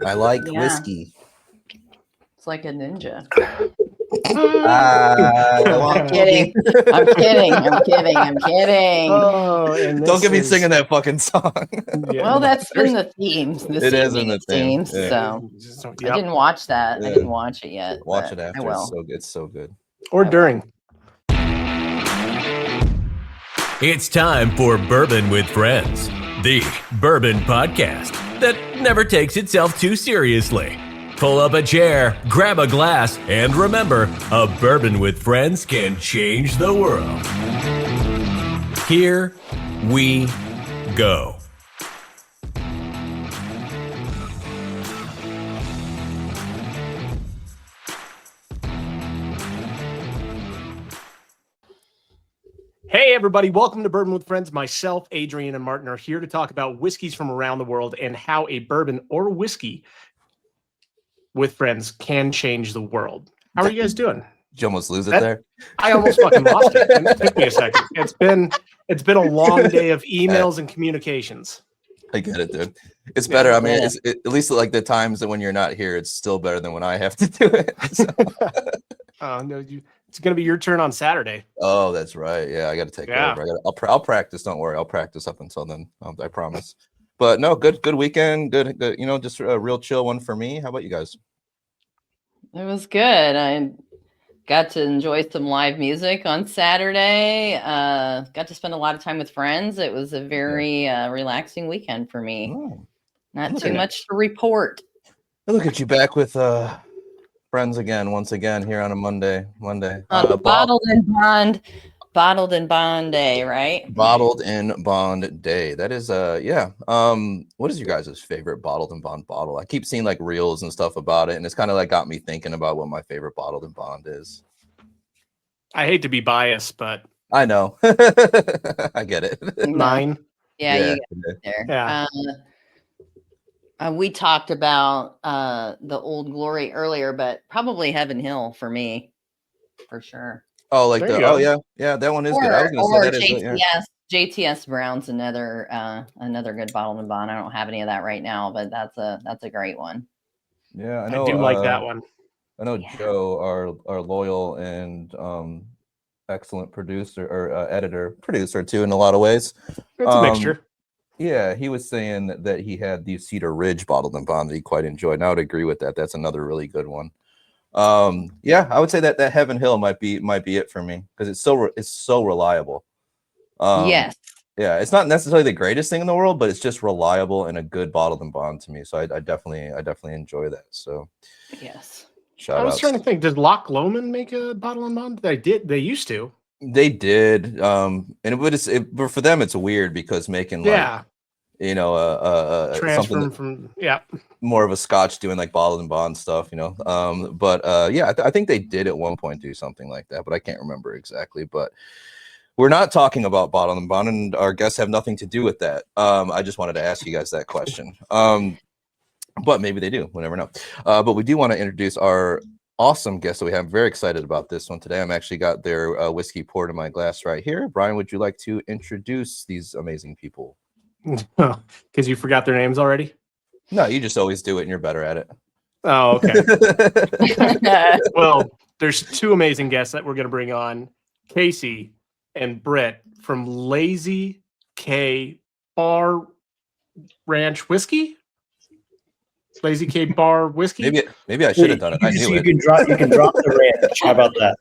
I like Yeah. whiskey. It's like a ninja. I'm kidding. I'm kidding. Oh, and Don't get me singing that fucking song. Well, that's been the themes. It is in the theme. So I didn't watch that. Yeah. I didn't watch it yet. Watch it after. I will. It's so good. Or during. It's time for Bourbon with Friends, the bourbon podcast that never takes itself too seriously. Pull up a chair, grab a glass, and remember, a bourbon with friends can change the world. Here we go. Hey, everybody. Welcome to Bourbon with Friends. Myself, Adrian, and Martin are here to talk about whiskeys from around the world and how a bourbon or whiskey with friends can change the world. How are you guys doing? Did you almost lose it there? I almost fucking lost it. It took me a second. It's been a long day of emails and communications. I get it, dude. It's better. I mean, at least like the times that when you're not here, it's still better than when I have to do it. So. Oh, no, it's going to be your turn on Saturday. Oh, that's right. Yeah, I got to take it over. I'll practice. Don't worry. I'll practice up until then. I promise. But no, good weekend. Good. You know, just a real chill one for me. How about you guys? It was good. I got to enjoy some live music on Saturday. Got to spend a lot of time with friends. It was a very relaxing weekend for me. Oh, not too much to report. Look at you back with friends again, once again here on a Monday. Bottled and Bond Day, right? Bottled and Bond Day. That is what is your guys' favorite bottled and bond bottle? I keep seeing like reels and stuff about it, and it's kind of like got me thinking about what my favorite bottled and bond is. I hate to be biased, but I know. I get it. Mine. Yeah, you get it there. Yeah. We talked about the Old Glory earlier, but probably Heaven Hill for me, for sure. Oh, like yeah, that one is good. I was gonna say that JTS Brown's another good bottled and bond. I don't have any of that right now, but that's a great one. Yeah, I know. I do like that one. I know Joe, our loyal and excellent producer or producer too in a lot of ways. It's a mixture. Yeah, he was saying that he had the Cedar Ridge bottled and bond that he quite enjoyed. And I would agree with that. That's another really good one. I would say that Heaven Hill might be it for me because it's so reliable. Yes. Yeah, it's not necessarily the greatest thing in the world, but it's just reliable and a good bottled and bond to me. So I definitely enjoy that. So yes. I was trying to think, did Loch Lomond make a bottle and bond? They used to. They did. But for them it's weird because making transfer from more of a Scotch doing like bottled and bond stuff, I think they did at one point do something like that, but I can't remember exactly. But we're not talking about bottled and bond, and our guests have nothing to do with that. I just wanted to ask you guys that question. But maybe they do. We'll never know. But we do want to introduce our awesome guest that we have. I'm very excited about this one today. I'm actually got their whiskey poured in my glass right here. Brian, would you like to introduce these amazing people? Because you forgot their names already? No, you just always do it and you're better at it. Oh, okay. Well, there's two amazing guests that we're going to bring on, Casey and Britt from Lazy K Bar Ranch Whiskey. Lazy K Bar Whiskey. Maybe I should have done it. I knew you can drop the ranch. How about that?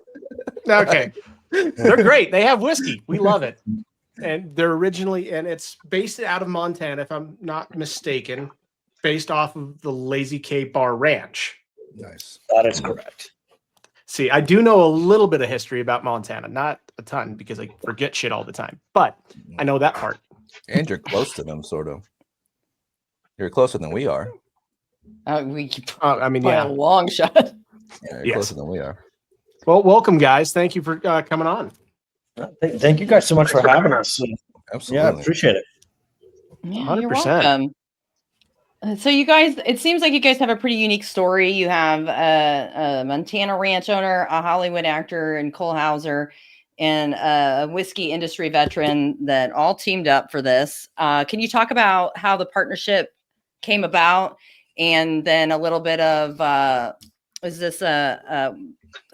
Okay. They're great. They have whiskey. We love it. And they're and it's based out of Montana, if I'm not mistaken, based off of the Lazy K Bar Ranch. Nice. That is correct. See, I do know a little bit of history about Montana, not a ton because I forget shit all the time, but I know that part. And you're close to them, sort of. You're closer than we are. A long shot. Yeah, you're closer than we are. Well, welcome, guys. Thank you for coming on. Thank you guys so much for having us. Absolutely. Yeah, I appreciate it. Yeah, 100%. you're welcome. So you guys, it seems like you guys have a pretty unique story. You have a Montana ranch owner, a Hollywood actor, and Cole Hauser, and a whiskey industry veteran that all teamed up for this. Can you talk about how the partnership came about and then a little bit of is this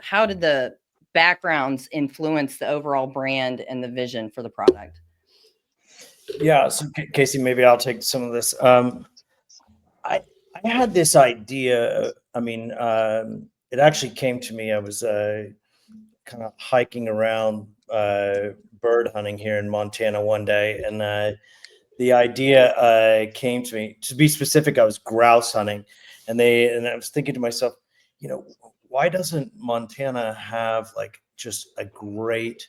how did the backgrounds influence the overall brand and the vision for the product? Yeah, so Casey, maybe I'll take some of this. I had this idea. I mean, it actually came to me. I was kind of hiking around bird hunting here in Montana one day, and the idea came to me. To be specific, I was grouse hunting, and I was thinking to myself, why doesn't Montana have like just a great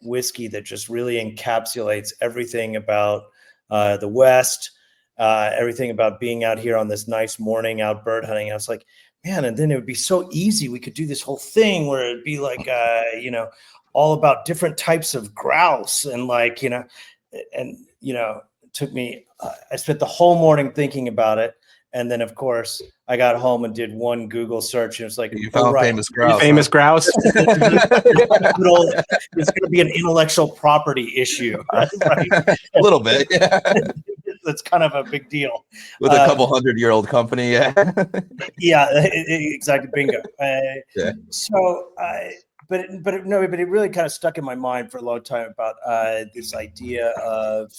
whiskey that just really encapsulates everything about the West, everything about being out here on this nice morning out bird hunting. I was like, man, and then it would be so easy. We could do this whole thing where it'd be like, all about different types of grouse and it took me, I spent the whole morning thinking about it. And then, of course, I got home and did one Google search, and it was like, You found famous grouse. Famous grouse. It's going to be an intellectual property issue, right? A little bit, yeah. That's kind of a big deal. With a couple 100-year-old company, yeah. Yeah, exactly, bingo. Yeah. So, but it really kind of stuck in my mind for a long time about this idea of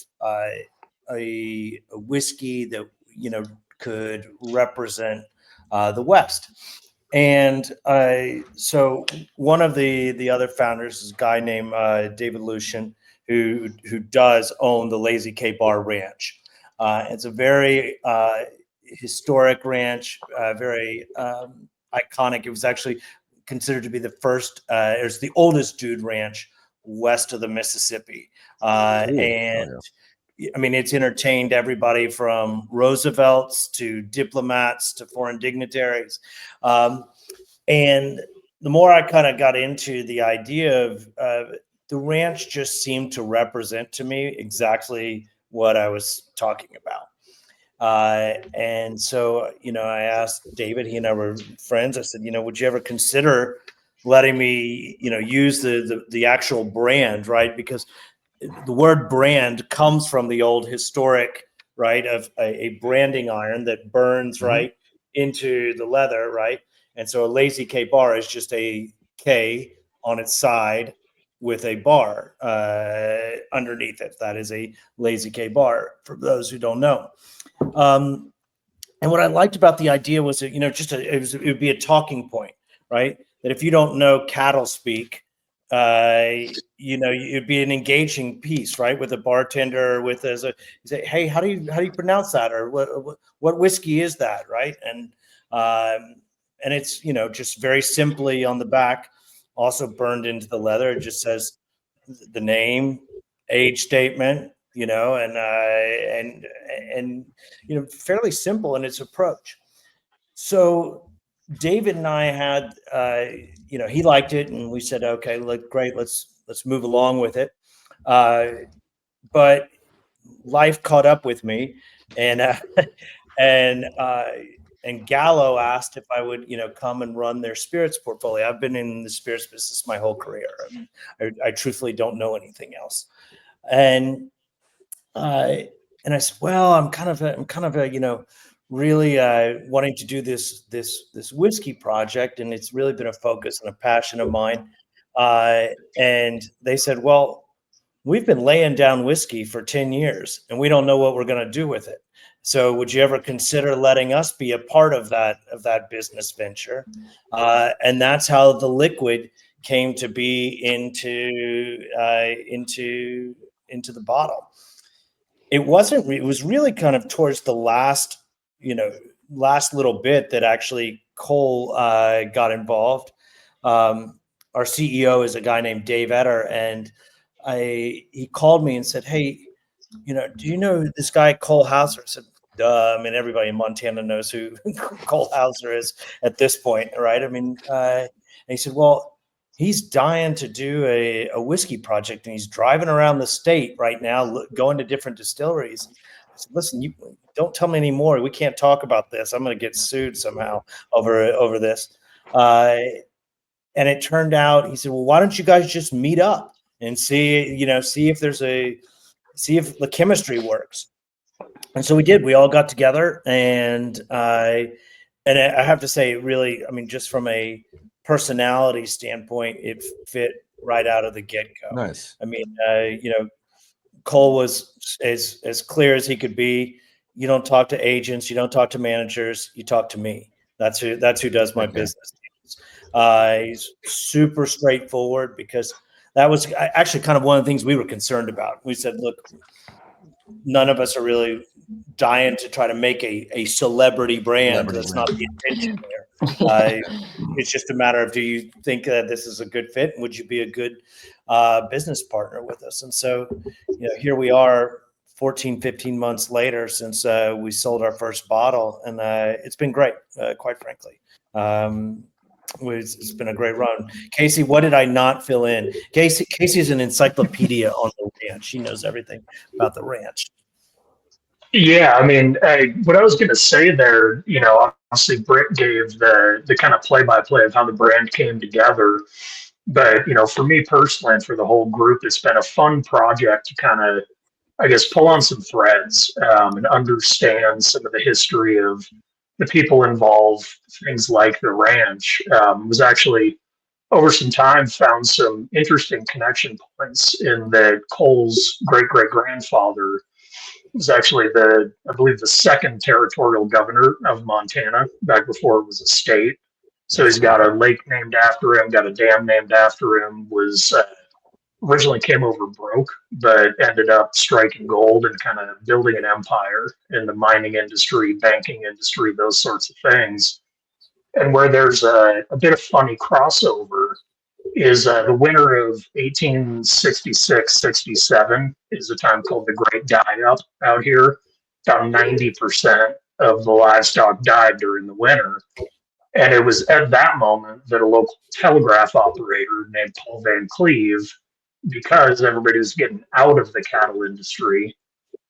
a whiskey that could represent the West. And so one of the other founders is a guy named David Lucian, who does own the Lazy K Bar Ranch. It's a very historic ranch, very iconic. It was actually considered to be the first, it's the oldest dude ranch west of the Mississippi. I mean, it's entertained everybody from Roosevelts to diplomats to foreign dignitaries. And the more I kind of got into the idea of the ranch just seemed to represent to me exactly what I was talking about. And so, I asked David, he and I were friends. I said, would you ever consider letting me, use the actual brand, right? Because the word brand comes from the old historic, right, of a branding iron that burns right into the leather, right? And so a Lazy K bar is just a K on its side with a bar underneath it. That is a Lazy K bar, for those who don't know. And what I liked about the idea was that, it would be a talking point, right? That if you don't know cattle speak, it'd be an engaging piece, right? With a bartender, you say, hey, how do you pronounce that, or what whiskey is that, right? And it's just very simply on the back, also burned into the leather. It just says the name, age statement, and fairly simple in its approach. So David and I had, he liked it, and we said, okay, great, let's move along with it. But life caught up with me, and Gallo asked if I would, come and run their spirits portfolio. I've been in the spirits business my whole career. I mean, I truthfully don't know anything else. And I said, well, I'm kind of a really wanting to do this whiskey project, and it's really been a focus and a passion of mine. And they said, well, we've been laying down whiskey for 10 years, and we don't know what we're going to do with it. So would you ever consider letting us be a part of that business venture? And that's how the liquid came to be into the bottle. It was really kind of towards the last little bit that actually Cole got involved. Our CEO is a guy named Dave Etter, and he called me and said, hey, do you know this guy Cole Hauser? I said, duh. I mean, everybody in Montana knows who Cole Hauser is at this point, right? I mean, and he said, well, he's dying to do a whiskey project, and he's driving around the state right now, going to different distilleries. I said, listen, you don't tell me anymore. We can't talk about this. I'm going to get sued somehow over this. And it turned out, he said, well, why don't you guys just meet up and see if the chemistry works. And so we did. We all got together, and I have to say, really, I mean, just from a personality standpoint, it fit right out of the get-go. Nice. I mean, Cole was as clear as he could be. You don't talk to agents, you don't talk to managers, you talk to me. That's who does my business deals. He's super straightforward, because that was actually kind of one of the things we were concerned about. We said, look, none of us are really dying to try to make a celebrity brand. That's not the intention there. It's just a matter of, do you think that this is a good fit? Would you be a good business partner with us? And so, here we are 14, 15 months later since we sold our first bottle, and it's been great, quite frankly. It's been a great run. Casey, what did I not fill in? Casey is an encyclopedia on the ranch. She knows everything about the ranch. Yeah, I mean, what I was going to say there, obviously Britt gave the kind of play-by-play of how the brand came together. But, for me personally and for the whole group, it's been a fun project to kind of, I guess, pull on some threads and understand some of the history of the people involved, things like the ranch. Was actually, over some time, found some interesting connection points in that Cole's great-great-grandfather was actually I believe the second territorial governor of Montana back before it was a state. So he's got a lake named after him, got a dam named after him, was originally came over broke, but ended up striking gold and kind of building an empire in the mining industry, banking industry, those sorts of things. And where there's a bit of funny crossover is the winter of 1866-67 is a time called the Great Die-Up out here. About 90% of the livestock died during the winter. And it was at that moment that a local telegraph operator named Paul Van Cleve, because everybody was getting out of the cattle industry,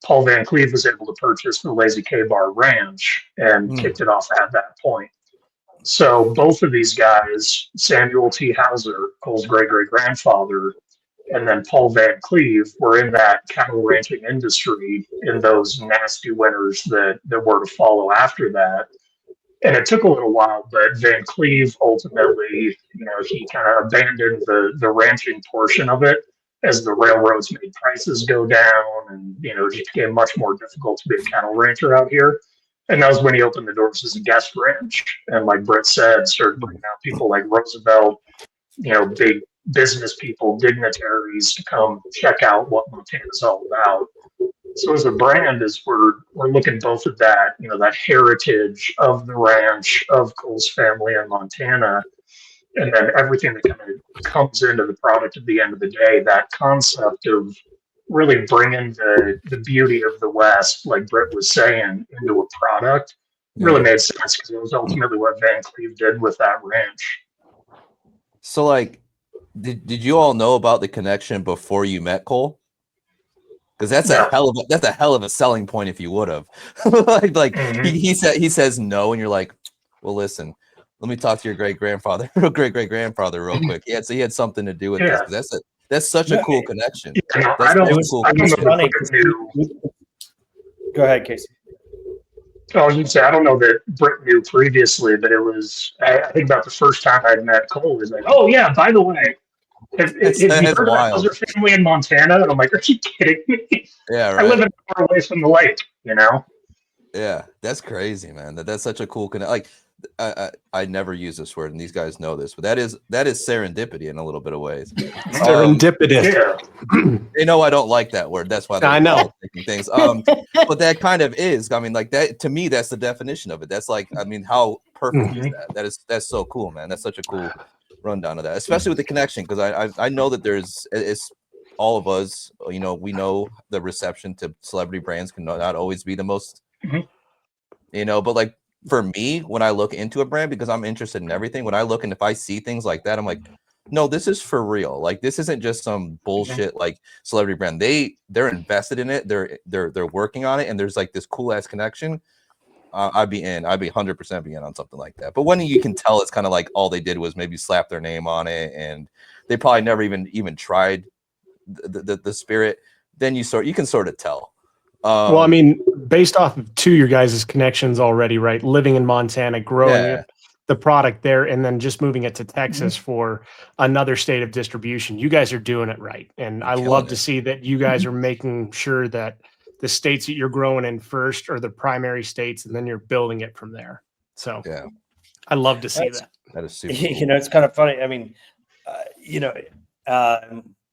Paul Van Cleve was able to purchase the Lazy K-Bar Ranch and kicked it off at that point. So both of these guys, Samuel T. Hauser, Cole's great-great-grandfather, and then Paul Van Cleve, were in that cattle ranching industry in those nasty winters that were to follow after that. And it took a little while, but Van Cleve ultimately, he kind of abandoned the ranching portion of it as the railroads made prices go down, and it just became much more difficult to be a cattle rancher out here. And that was when he opened the doors as a guest ranch. And like Britt said, started bringing out people like Roosevelt, big business people, dignitaries to come check out what Montana's all about. So as a brand, as we're looking both at that, that heritage of the ranch, of Cole's family in Montana, and then everything that kind of comes into the product at the end of the day, that concept of really bringing the beauty of the West, like Britt was saying, into a product really made sense, because it was ultimately what Van Cleve did with that ranch. So, like, did you all know about the connection before you met Cole? Because that's a hell of a selling point if you would have. He says no, and you're like, well, listen, let me talk to your great grandfather real quick. Yeah, so he had something to do with this. That's such a cool connection. Yeah, I don't know. Go ahead, Casey. I was going to say, I don't know that Britt knew previously, but it was, I think about the first time I'd met Cole, it was like, oh yeah, by the way, have you heard of that Hauser family in Montana? And I'm like, are you kidding me? Yeah, right. I live far away from the lake, Yeah, that's crazy, man. That's such a cool connection. Like, I never use this word, and these guys know this, but that is serendipity in a little bit of ways. Serendipity. I don't like that word. That's why I know things. But that kind of is. I mean, like that to me, that's the definition of it. That's like, I mean, how perfect is that? That's so cool, man. That's such a cool rundown of that, especially with the connection, because I know that it's all of us. We know the reception to celebrity brands can not always be the most, but like. For me, when I look into a brand, because I'm interested in everything, when I look and if I see things like that, I'm like, no, this is for real. Like, this isn't just some bullshit like celebrity brand. They're invested in it. They're working on it, and there's like this cool ass connection. I'd be 100% be in on something like that. But when you can tell, it's kind of like all they did was maybe slap their name on it, and they probably never even tried the spirit. Then you can sort of tell. Well, I mean, based off of your guys' connections already, right? Living in Montana, growing the product there, and then just moving it to Texas for another state of distribution. You guys are doing it right. And I love to see that you guys are making sure that the states that you're growing in first are the primary states, and then you're building it from there. So I love to see that. That is super You cool. know, it's kind of funny. I mean, you know,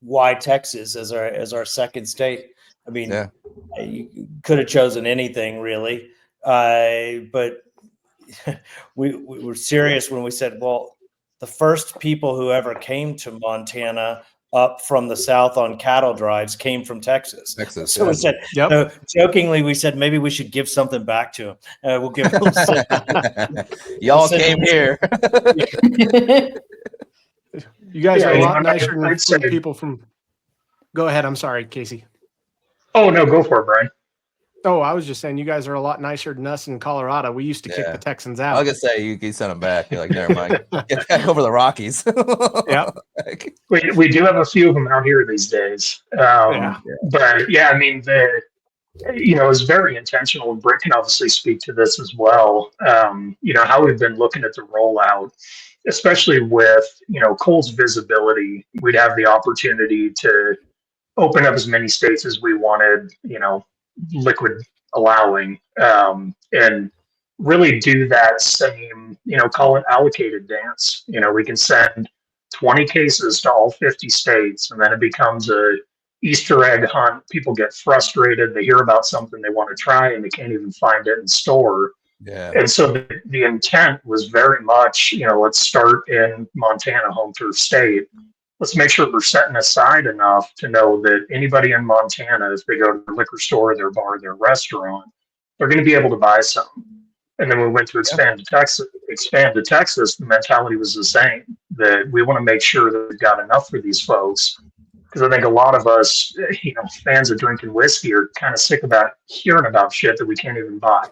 why Texas as our second state? I mean, you could have chosen anything really, but we were serious when we said, well, the first people who ever came to Montana up from the south on cattle drives came from Texas. So we said, jokingly, we said maybe we should give something back to them. We'll give them. Y'all came here. You guys are a lot nicer than people from. Go ahead. I'm sorry, Casey. Oh no, go for it, Brian. Oh, I was just saying you guys are a lot nicer than us in Colorado. We used to kick the Texans out. I was gonna say you sent them back. You're like, never mind. Get back over the Rockies. Yeah. We do have a few of them out here these days. But yeah, I mean, it was very intentional, and Britt can obviously speak to this as well. How we've been looking at the rollout, especially with, Cole's visibility, we'd have the opportunity to open up as many states as we wanted, liquid allowing, and really do that same, call it allocated dance. We can send 20 cases to all 50 states, and then it becomes a Easter egg hunt. People get frustrated. They hear about something they want to try, and they can't even find it in store. Yeah. And so the intent was very much, let's start in Montana, home turf state. Let's make sure we're setting aside enough to know that anybody in Montana, if they go to their liquor store, their bar, their restaurant, they're going to be able to buy some. And then we went to expand to Texas. The mentality was the same, that we want to make sure that we've got enough for these folks. Because I think a lot of us, fans of drinking whiskey are kind of sick about hearing about shit that we can't even buy.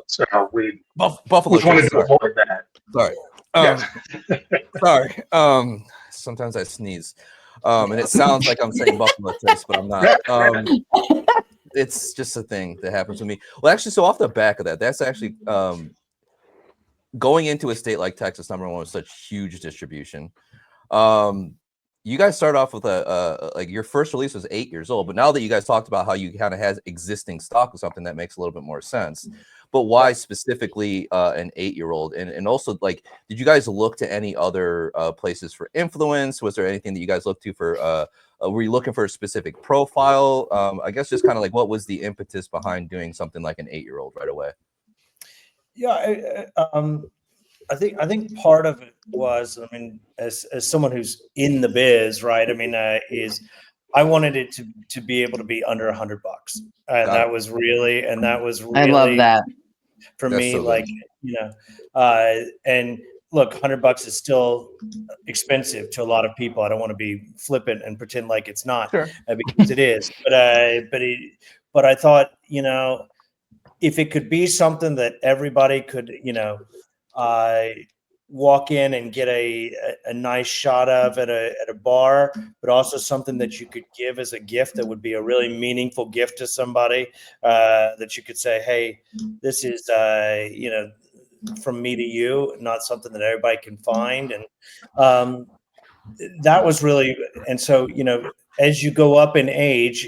So we Buffalo wanted to avoid that. Sorry. Sorry. Sometimes I sneeze, and it sounds like I'm saying Buffalo Trace, but I'm not. It's just a thing that happens to me. Well, actually, so off the back of that, that's actually going into a state like Texas, number one, with such huge distribution. You guys start off with like your first release was 8 years old, but now that you guys talked about how you kind of has existing stock or something, that makes a little bit more sense. But why specifically an 8-year-old? And also, like, did you guys look to any other places for influence? Was there anything that you guys looked to for? Were you looking for a specific profile? I guess just kind of like what was the impetus behind doing something like an 8-year-old right away? Yeah, I think part of it was, I mean, as someone who's in the biz, right? I mean, is I wanted it to be able to be under $100, and that was really I love that for me. So like, and look, $100 is still expensive to a lot of people. I don't want to be flippant and pretend like it's not, because it is. But I thought, if it could be something that everybody could, walk in and get a nice shot of at a bar, but also something that you could give as a gift that would be a really meaningful gift to somebody, that you could say, hey, this is, from me to you, not something that everybody can find. And that was really, and so, as you go up in age,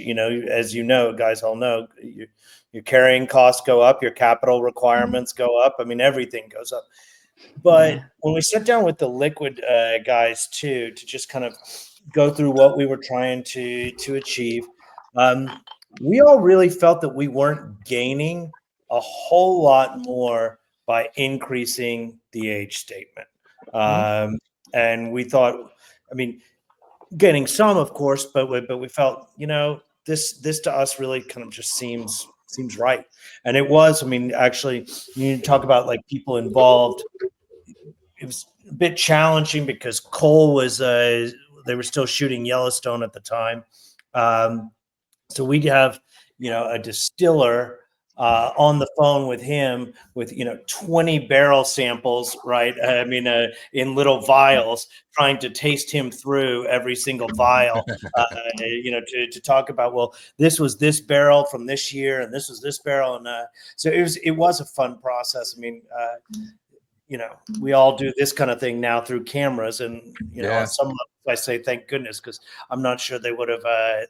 as guys all know, your carrying costs go up, your capital requirements go up. I mean, everything goes up. But when we sat down with the liquid guys too, to just kind of go through what we were trying to achieve, we all really felt that we weren't gaining a whole lot more by increasing the age statement. And we thought, I mean, getting some, of course, but we felt, this to us really kind of just seems right. And it was, I mean, actually, you talk about like people involved. It was a bit challenging because Cole was, they were still shooting Yellowstone at the time. So we'd have, a distiller on the phone with him with 20 barrel samples, right? I mean, in little vials, trying to taste him through every single vial, to talk about, well, this was this barrel from this year, and this was this barrel, and so it was a fun process. I mean, we all do this kind of thing now through cameras, and on some level, I say thank goodness, because I'm not sure they would have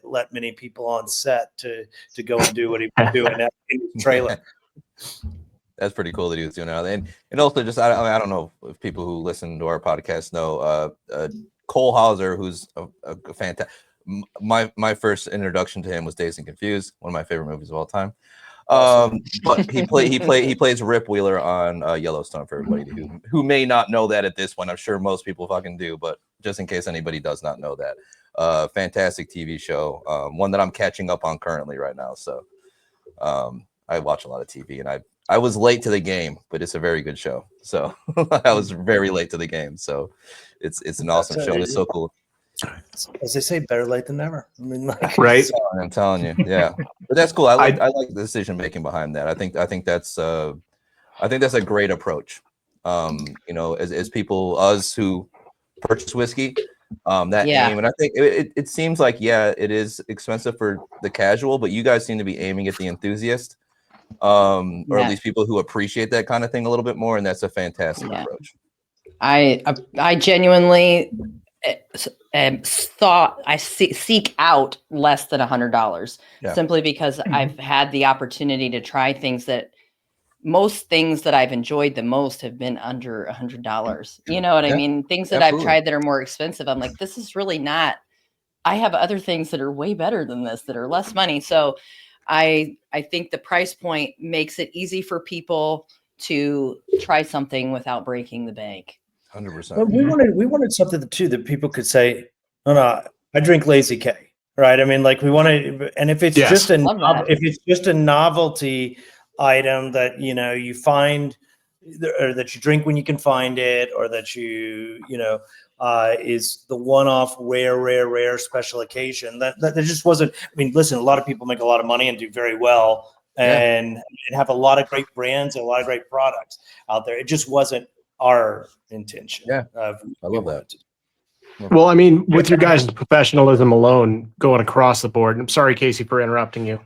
let many people on set to go and do what he was doing in his trailer. That's pretty cool that he was doing that, and also just I don't know if people who listen to our podcast know Cole Hauser, who's a fantastic. My first introduction to him was Dazed and Confused, one of my favorite movies of all time. But he plays Rip Wheeler on Yellowstone, for everybody who may not know that at this point. I'm sure most people fucking do, but just in case anybody does not know that, fantastic TV show, one that I'm catching up on currently right now. So I watch a lot of TV, and I was late to the game, but it's a very good show. So I was very late to the game, so it's an awesome show. It's so cool. As they say, better late than never. I mean, right? I'm telling you, yeah. But that's cool. I like the decision making behind that. I think that's a great approach. As people, us who purchase whiskey, aim, and I think it seems like it is expensive for the casual, but you guys seem to be aiming at the enthusiast, or at least people who appreciate that kind of thing a little bit more, and that's a fantastic approach. I genuinely thought I seek out less than $100 simply because I've had the opportunity to try things that most things that I've enjoyed the most have been under $100. You know what I mean? Things that I've tried that are more expensive, I'm like, this is really not. I have other things that are way better than this that are less money. So I think the price point makes it easy for people to try something without breaking the bank. 100%. But we wanted something too that people could say, no, I drink Lazy K, right? I mean, like we wanted, and if it's just a novelty item that you find, or that you drink when you can find it, or that is the one-off rare special occasion, that just wasn't. I mean, listen, a lot of people make a lot of money and do very well, and have a lot of great brands and a lot of great products out there. It just wasn't our intention. I love that. Well, I mean, with your guys' professionalism alone going across the board, I'm sorry, Casey, for interrupting you,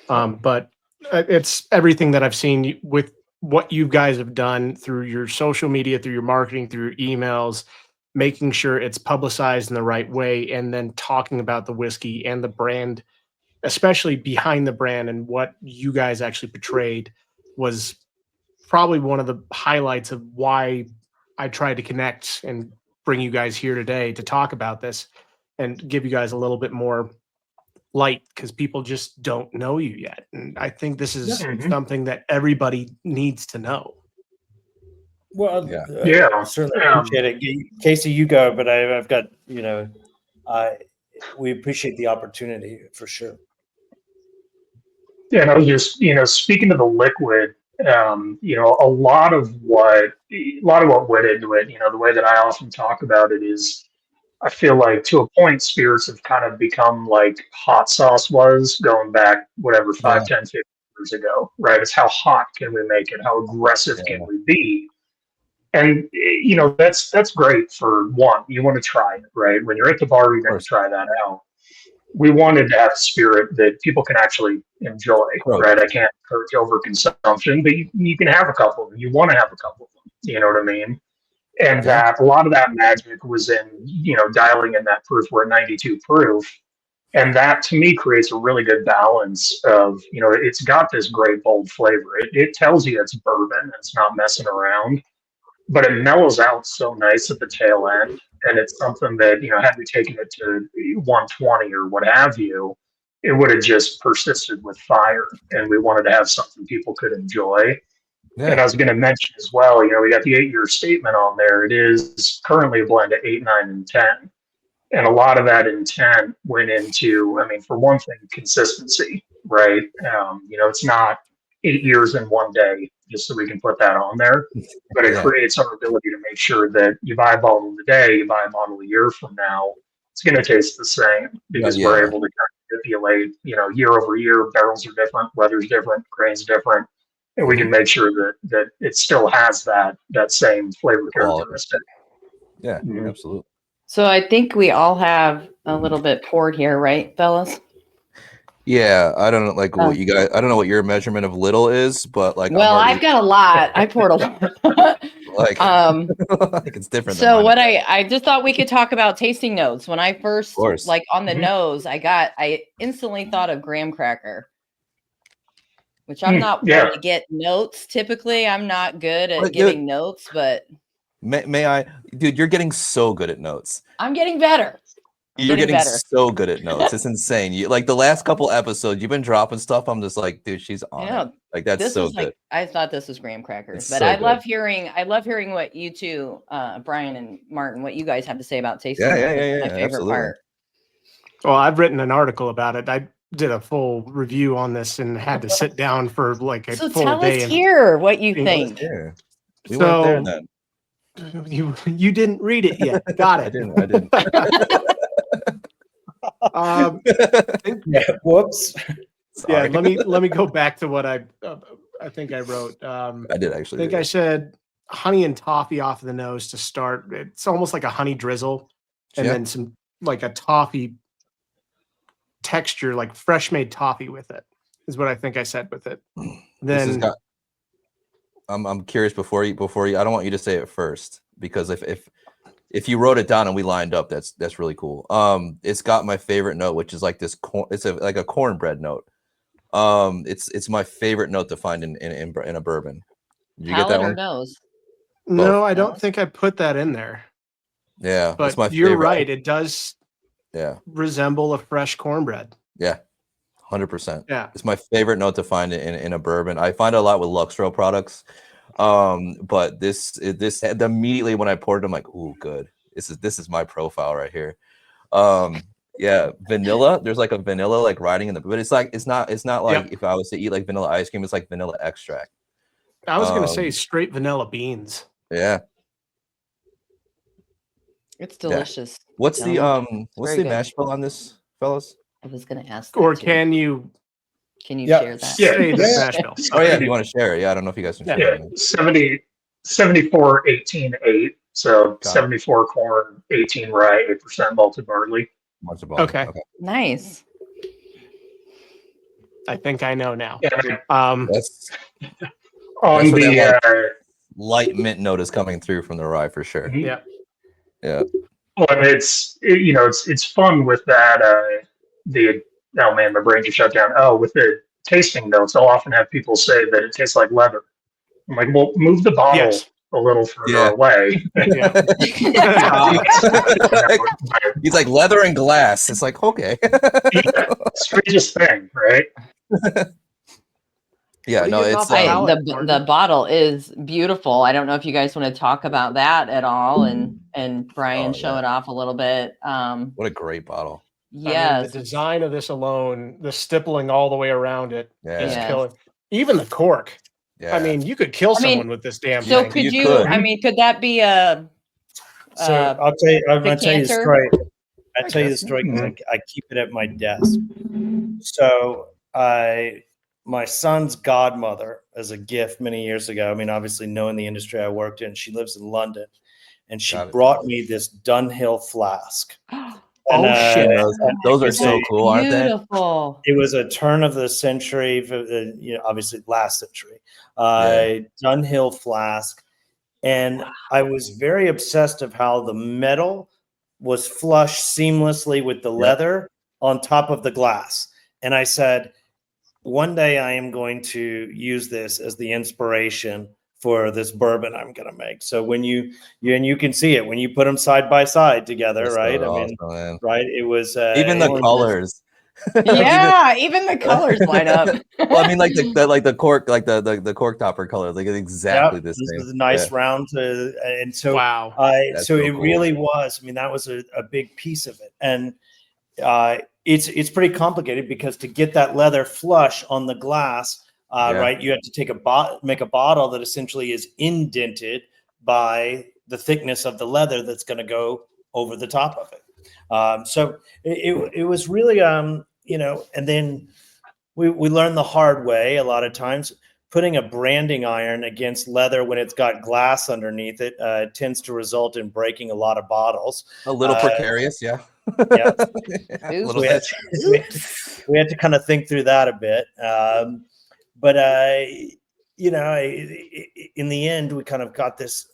but it's everything that I've seen with what you guys have done through your social media, through your marketing, through your emails, making sure it's publicized in the right way, and then talking about the whiskey and the brand, especially behind the brand, and what you guys actually portrayed was probably one of the highlights of why I tried to connect and bring you guys here today to talk about this and give you guys a little bit more light, because people just don't know you yet. And I think this is something that everybody needs to know. Well, certainly appreciate it. Casey, you go, but I've got, we appreciate the opportunity for sure. Yeah, and I was just, speaking to the liquid, a lot of what went into it, the way that I often talk about it is, I feel like to a point, spirits have kind of become like hot sauce was going back, 5, 10, 15 years ago, right? It's how hot can we make it? How aggressive can we be? And, that's great for one. You want to try it, right? When you're at the bar, you're going to try that out. We wanted to have a spirit that people can actually enjoy, right? I can't encourage overconsumption, but you can have a couple of them. You want to have a couple of them. You know what I mean? And that a lot of that magic was in, dialing in that proof. We're at 92 proof. And that to me creates a really good balance of, it's got this great bold flavor. It tells you it's bourbon. It's not messing around, but it mellows out so nice at the tail end. And it's something that, had we taken it to 120 or what have you, it would have just persisted with fire. And we wanted to have something people could enjoy. Yeah. And I was going to mention as well, we got the 8-year statement on there. It is currently a blend of 8, 9, and 10. And a lot of that intent went into, for one thing, consistency, right? It's not 8 years in one day, just so we can put that on there. But it creates our ability to make sure that you buy a bottle today, you buy a bottle a year from now, it's going to taste the same, because we're able to kind of manipulate, year over year. Barrels are different, weather's different, grain's different, and we can make sure that it still has that same flavor Quality. characteristic. Yeah, Mhm. absolutely. So I think we all have a little bit poured here, right, fellas? Yeah, I don't know like Oh. what you guys. I don't know what your measurement of little is, but like Well, I'm I've got a lot. I poured a lot. like, like it's different. So than what mine. I just thought we could talk about tasting notes. When I first course. like on the Mhm. nose, I instantly thought of graham cracker, which I'm not Yeah. one to get notes. Typically, I'm not good at But, getting dude, notes, but May I, dude? You're getting so good at notes. I'm getting better. You're getting better. so good at notes. It's insane. You like the last couple episodes, you've been dropping stuff. I'm just like, dude, she's on Yeah, it. Like that's This so is good. like I thought this was graham crackers, It's but so I good. love hearing what you two, Brian and Martin, what you guys have to say about tasting Yeah, notes. yeah, That's yeah, my yeah, favorite absolutely. part. Well, I've written an article about it. I did a full review on this and had to sit down for like a So full tell day. us here what you Well, think. Yeah, we weren't there then. You didn't read it yet. Got it. I didn't. Yeah, whoops. Sorry. Yeah, let me go back to what I think I wrote. I did actually. I think I said honey and toffee off the nose to start. It's almost like a honey drizzle, and Yeah. then some like a toffee texture, like fresh made toffee with it, is what I think I said with it. This has Then got. I'm curious before you. I don't want you to say it first because if you wrote it down and we lined up, that's really cool. It's got my favorite note, which is like this corn. It's like a cornbread note. It's my favorite note to find in a bourbon. Did you get that Palate or one? nose? no, both. I don't think I put that in there. Yeah, But it's my you're favorite. right. It does Yeah, resemble a fresh cornbread. yeah, 100%. Yeah. It's my favorite note to find in a bourbon. I find it a lot with Luxro products. But this immediately when I poured it, I'm like, ooh, good. This is my profile right here. Yeah, vanilla. There's like a vanilla like riding in the, but it's not like if I was to eat like vanilla ice cream, it's like vanilla extract. I was gonna say straight vanilla beans. Yeah. It's delicious. What's the gentlemen. what's very the good. mash bill on this, fellas? I was going to ask that Or too. can you Yeah. share that? Yeah. say the mash bill? Oh yeah, if you want to share it. Yeah, I don't know if you guys can share Yeah, it. 74, 18, 8. So Got it. 74 corn, 18 rye, 8% malted barley. Once a bottle. Okay. Nice. I think I know now. Yeah, That's on That's what the that light mint note is coming through from the rye for sure. Mhm. Yeah. Yeah. well, and it's fun with that. Oh man, my brain just shut down. Oh, with the tasting notes, I'll often have people say that it tastes like leather. I'm like, well, move the bottle Yes. a little further Yeah. away. Yeah. He's like leather and glass. It's like, okay. Yeah, strangest thing, right? Yeah, What are no, you getting it's off the palate, the Martin? bottle is beautiful. I don't know if you guys want to talk about that at all, and Brian Oh, show yeah. it off a little bit. What a great bottle. I mean, Yes, the design of this alone, the stippling all the way around it is Yeah. killing. Even the cork. Yeah. I mean, you could kill I mean, someone with this damn so thing. could You you? could. I mean, could that be a? So I'll tell you the decanter? story. I'll tell you the guess. story because I keep it at my desk. So my son's godmother, as a gift many years ago. I mean, obviously knowing the industry I worked in, she lives in London, and she Got it. brought me this Dunhill flask. Oh, shit. Those are it's so a cool, aren't they? Beautiful. It was a turn of the century, obviously last century, Dunhill flask. And I was very obsessed of how the metal was flush seamlessly with the leather on top of the glass. And I said, one day I am going to use this as the inspiration for this bourbon I'm going to make. So when you can see it when you put them side by side together, That's right? so I mean, awesome, man. right? It was Even the colors. Yeah, even the colors line up. Well, I mean, like the cork, like the cork topper color, like it's exactly the this same. is a nice round, and so Wow. That's so so it cool. really was. I mean, that was a big piece of it, and it's pretty complicated because to get that leather flush on the glass, right, you have to take make a bottle that essentially is indented by the thickness of the leather that's going to go over the top of it. So it was really and then we learn the hard way a lot of times. Putting a branding iron against leather when it's got glass underneath it tends to result in breaking a lot of bottles. A little precarious, yeah. Yeah. A little we, bit. we had to kind of think through that a bit. But in the end, we kind of got this,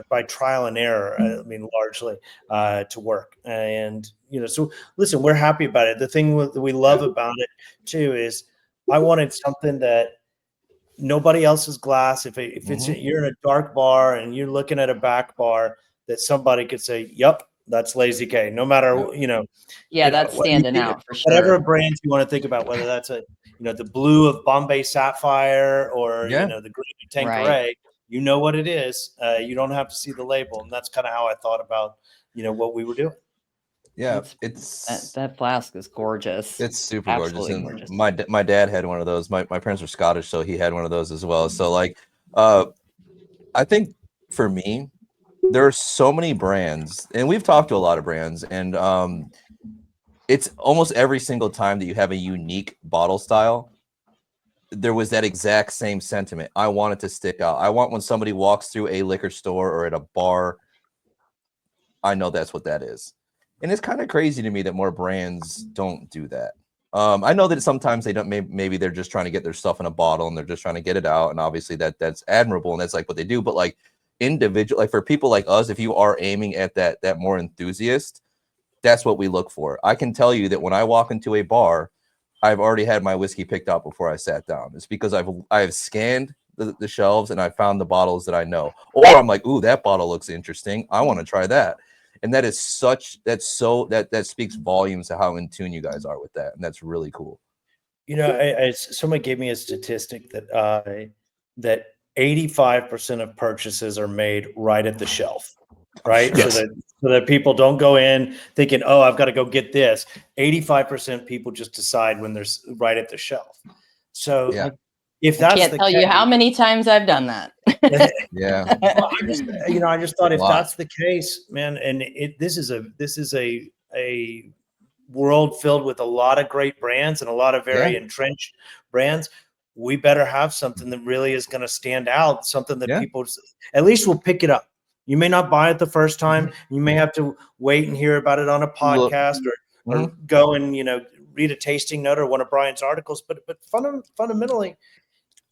by trial and error, I mean, largely to work. And, so listen, we're happy about it. The thing that we love about it too is I wanted something that nobody else's glass. If it's you're in a dark bar and you're looking at a back bar, that somebody could say, "Yep, that's Lazy K." No matter that's standing out for sure. Whatever brands you want to think about, whether that's the blue of Bombay Sapphire or the green of Tanqueray, you know what it is. You don't have to see the label, and that's kind of how I thought about what we were doing. Yeah, that flask is gorgeous. It's super Absolutely gorgeous. And my dad had one of those. My parents are Scottish, so he had one of those as well. So I think for me, there are so many brands, and we've talked to a lot of brands, and it's almost every single time that you have a unique bottle style, there was that exact same sentiment. I want it to stick out. I want when somebody walks through a liquor store or at a bar, I know that's what that is. And it's kind of crazy to me that more brands don't do that. I know that sometimes they don't. Maybe they're just trying to get their stuff in a bottle and they're just trying to get it out. And obviously that's admirable and that's like what they do. But like individual, like for people like us, if you are aiming at that more enthusiast, that's what we look for. I can tell you that when I walk into a bar, I've already had my whiskey picked out before I sat down. It's because I've scanned the shelves and I found the bottles that I know. Or I'm like, ooh, that bottle looks interesting. I want to try that. And that speaks volumes to how in tune you guys are with that. And that's really cool. Somebody gave me a statistic that 85% of purchases are made right at the shelf, right? Yes. So that people don't go in thinking, oh, I've got to go get this. 85% people just decide when they're right at the shelf. So if that's I can't tell you how many times I've done that. Yeah. Well, I just thought if that's the case, man, and this is a world filled with a lot of great brands and a lot of very entrenched brands. We better have something that really is going to stand out, something that people at least will pick it up. You may not buy it the first time. You may have to wait and hear about it on a podcast or go and read a tasting note or one of Brian's articles. But fundamentally,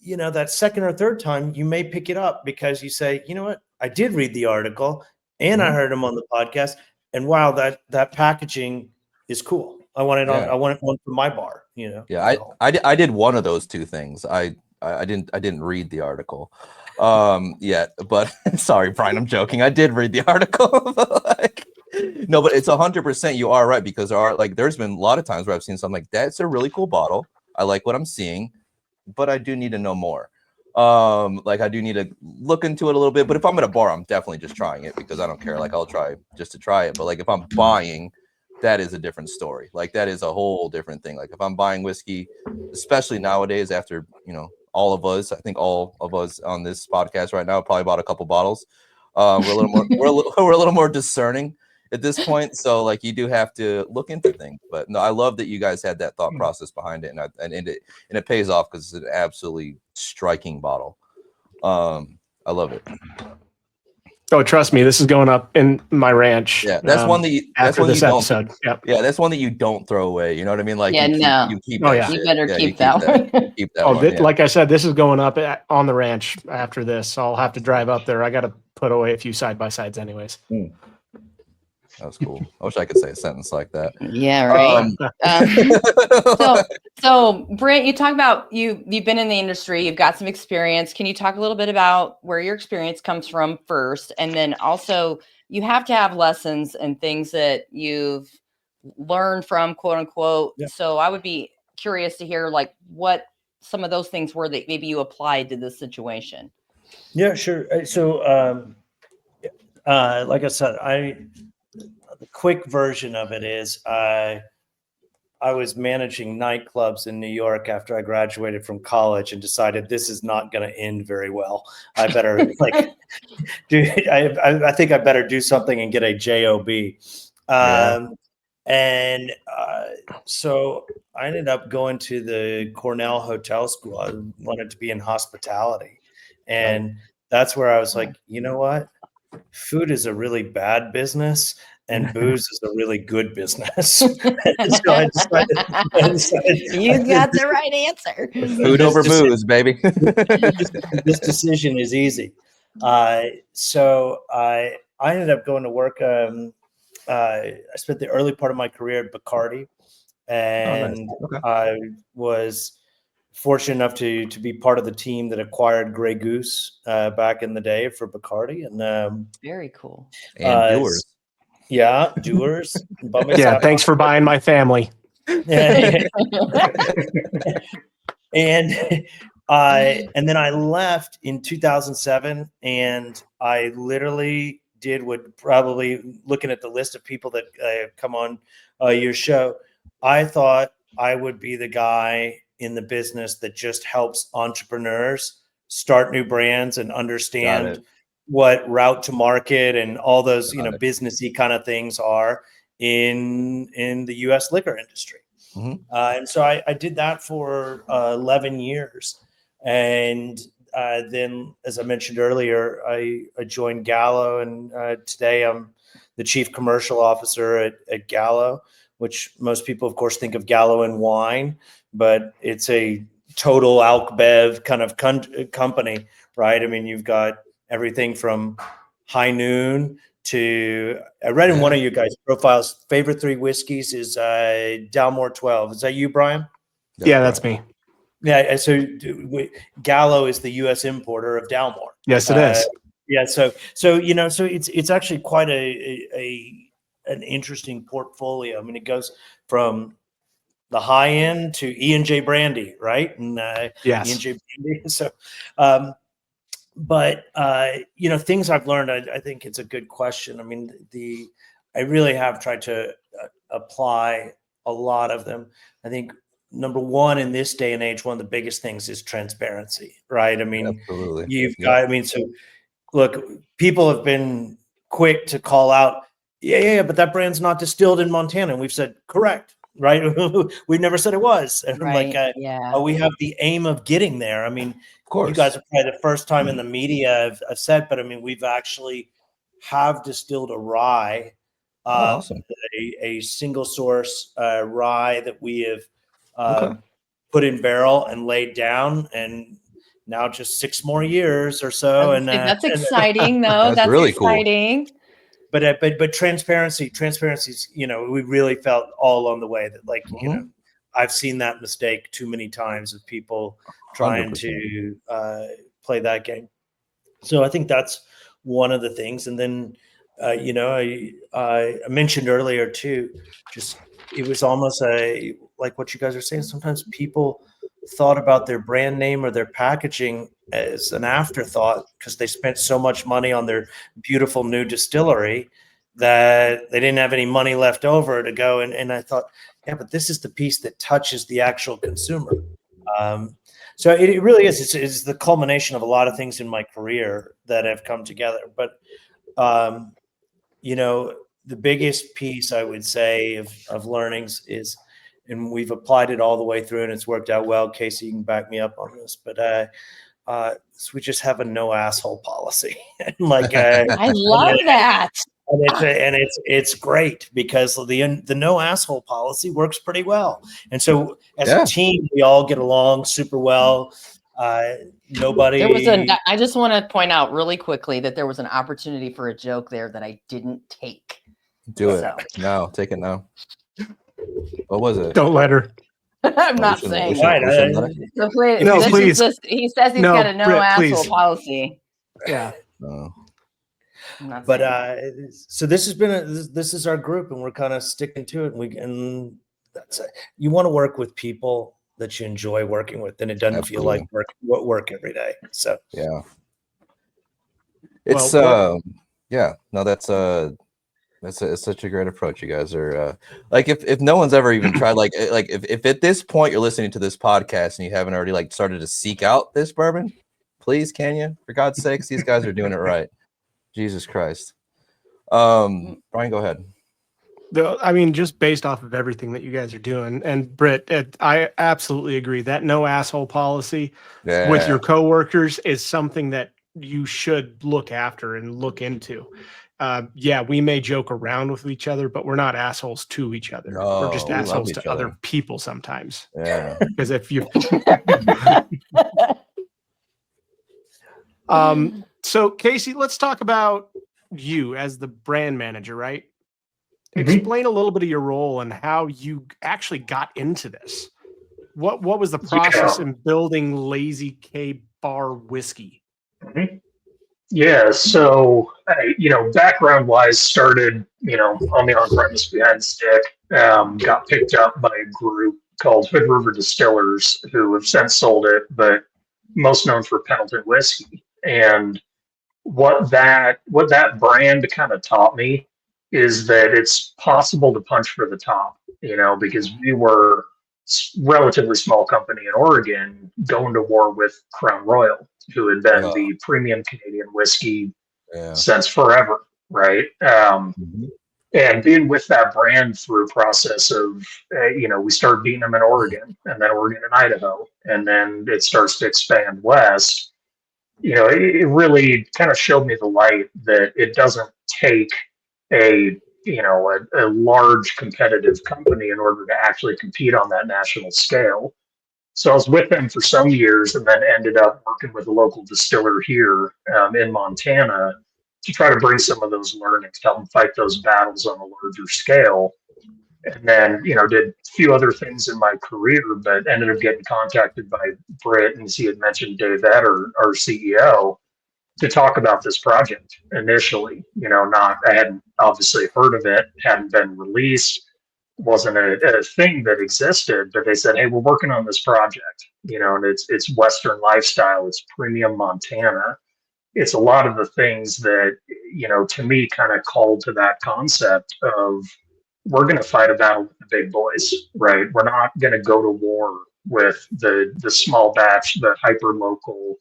that second or third time, you may pick it up because you say, you know what, I did read the article and I heard him on the podcast, and wow, that packaging is cool. I want it on. I want one for my bar. Yeah, I did one of those two things. I didn't read the article yet, but sorry, Brian, I'm joking. I did read the article. No, but it's 100%. You are right, because there's been a lot of times where I've seen something like that's a really cool bottle. I like what I'm seeing, but I do need to know more. I do need to look into it a little bit. But if I'm at a bar, I'm definitely just trying it because I don't care. I'll try just to try it. But if I'm buying, that is a different story. That is a whole different thing. If I'm buying whiskey, especially nowadays, after all of us, I think all of us on this podcast right now probably bought a couple bottles. We're a little more we're a little more discerning at this point. So you do have to look into things. But no, I love that you guys had that thought process behind it, and it pays off because it's an absolutely striking bottle. I love it. Oh, trust me, this is going up in my ranch. Yeah, that's one that you after this episode. Yeah, that's one that you don't throw away. You know what I mean? You keep. Oh yeah, you better keep that one. Keep that one. Like I said, this is going up on the ranch after this. I'll have to drive up there. I got to put away a few side by sides, anyways. That was cool. I wish I could say a sentence like that. Yeah, right. So Britt, you talk about you've been in the industry, you've got some experience. Can you talk a little bit about where your experience comes from first, and then also you have to have lessons and things that you've learned from, quote unquote. Yeah. So I would be curious to hear what some of those things were that maybe you applied to this situation. Yeah, sure. So like I said, the quick version of it is I was managing nightclubs in New York after I graduated from college and decided this is not going to end very well. I better I think I better do something and get a job. And so I ended up going to the Cornell Hotel School. I wanted to be in hospitality. And that's where I was like, you know what? Food is a really bad business and booze is a really good business. So I decided You got the right answer. Food over booze, baby. this decision is easy. So I ended up going to work. I spent the early part of my career at Bacardi, and Okay. I was fortunate enough to be part of the team that acquired Grey Goose back in the day for Bacardi, and Very cool. And doers. yeah, doers. Yeah, thanks for buying my family. And and then I left in 2007, and I literally did what, probably looking at the list of people that come on your show, I thought I would be the guy in the business that just helps entrepreneurs start new brands and understand what route to market and all those businessy kind of things are in the U.S. liquor industry. Mhm. And so I did that for 11 years. And then, as I mentioned earlier, I joined Gallo, and today I'm the chief commercial officer at Gallo, which most people, of course, think of Gallo and wine, but it's a total alc bev kind of company, right? I mean, you've got everything from High Noon to, I read in one of you guys' profiles, favorite 3 whiskeys is Dalmore 12. Is that you, Brian? That's me. Yeah. So Gallo is the U.S. importer of Dalmore. Yes, it is. Yeah. So it's actually quite an interesting portfolio. I mean, it goes from the high end to E&J Brandy, right? And Yes. E&J Brandy. So, but things I've learned, I think it's a good question. I mean, I really have tried to apply a lot of them. I think number one, in this day and age, one of the biggest things is transparency, right? I mean, Absolutely. so look, people have been quick to call out, but that brand's not distilled in Montana. And we've said, correct, right? We never said it was. And Right. We have the aim of getting there. I mean, Of course. you guys are probably the first time in the media I've said, but I mean, we've actually have distilled a rye, awesome. a single source rye that we have put in barrel and laid down, and now just 6 more years or so. And that's exciting, though. That's really exciting. Cool. But transparency's, we really felt all along the way that I've seen that mistake too many times of people trying 100%. to play that game. So I think that's one of the things. And then, I mentioned earlier too, just, it was almost like what you guys are saying. Sometimes people thought about their brand name or their packaging as an afterthought because they spent so much money on their beautiful new distillery that they didn't have any money left over to go. And I thought, yeah, but this is the piece that touches the actual consumer. So it really is. It's the culmination of a lot of things in my career that have come together. But, the biggest piece I would say of learnings is, and we've applied it all the way through and it's worked out well. Casey, you can back me up on this, but so we just have a no asshole policy. I love that. And it's great because the no asshole policy works pretty well. And so as a team, we all get along super well. Nobody. I just want to point out really quickly that there was an opportunity for a joke there that I didn't take. Do it now. Take it now. What was it? Don't let her. I'm not saying. No, please. He says he's got a no Britt, asshole policy. Yeah. But so this is our group, and we're kind of sticking to it. And that's it. You want to work with people that you enjoy working with, and it doesn't feel like work every day. So yeah, it's that's such a great approach. You guys are like, if no one's ever even tried, like if at this point you're listening to this podcast and you haven't already started to seek out this bourbon, please, can you? For God's sakes, these guys are doing it right. Jesus Christ. Brian, go ahead. I mean, just based off of everything that you guys are doing, and Britt, I absolutely agree that no asshole policy with your coworkers is something that you should look after and look into. Yeah, we may joke around with each other, but we're not assholes to each other. No, we're just we love assholes each to other other. people sometimes. Yeah. Because if you so Casey, let's talk about you as the brand manager, right? Explain a little bit of your role and how you actually got into this. What was the process in building Lazy K Bar Whiskey? Yeah, so background wise, started on the on-premise behind the stick. Got picked up by a group called Hood River Distillers, who have since sold it, but most known for Pendleton whiskey. And what that brand kind of taught me is that it's possible to punch for the top. Because we were relatively small company in Oregon going to war with Crown Royal, who had been the premium Canadian whiskey since forever, right? And being with that brand through a process of, we start beating them in Oregon, and then Oregon and Idaho, and then it starts to expand west. It really kind of showed me the light that it doesn't take a large competitive company in order to actually compete on that national scale. So I was with them for some years and then ended up working with a local distiller here in Montana to try to bring some of those learnings, help them fight those battles on a larger scale. And then, did a few other things in my career, but ended up getting contacted by Britt, and he had mentioned Dave Etter, our CEO, to talk about this project initially. I hadn't obviously heard of it, hadn't been released, wasn't a thing that existed, but they said, hey, we're working on this project, and it's Western lifestyle, it's premium Montana. It's a lot of the things that, to me kind of called to that concept of we're going to fight a battle with the big boys, right? We're not going to go to war with the small batch, the hyper local,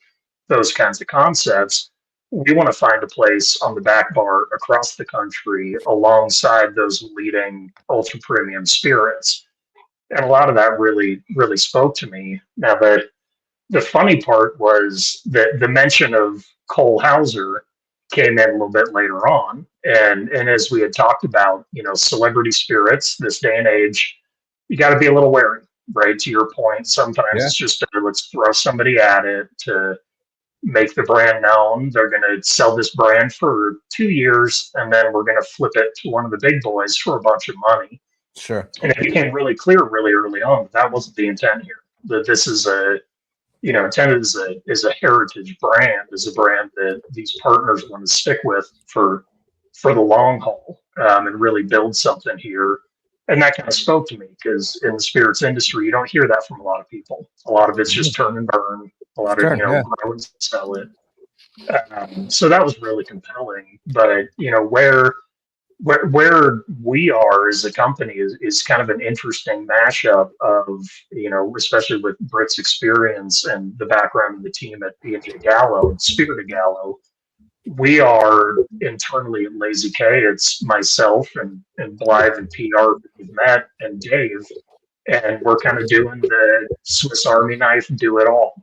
those kinds of concepts. We want to find a place on the back bar across the country alongside those leading ultra premium spirits. And a lot of that really, really spoke to me. Now, the funny part was that the mention of Cole Hauser came in a little bit later on. And as we had talked about, celebrity spirits, this day and age, you got to be a little wary, right? To your point, sometimes it's just let's throw somebody at it to make the brand known. They're going to sell this brand for 2 years, and then we're going to flip it to one of the big boys for a bunch of money. Sure. And it became really clear really early on that wasn't the intent here. That this is intended as a heritage brand, as a brand that these partners want to stick with for the long haul, and really build something here. And that kind of spoke to me because in the spirits industry, you don't hear that from a lot of people. A lot of it's just turn and burn. A lot of grow and sell it. So that was really compelling. But where we are as a company is kind of an interesting mashup of, especially with Britt's experience and the background of the team at B&J Gallo, Spirit of Gallo. We are internally at Lazy K. It's myself and Blythe and PR that we've met, and Dave. And we're kind of doing the Swiss Army knife, do it all,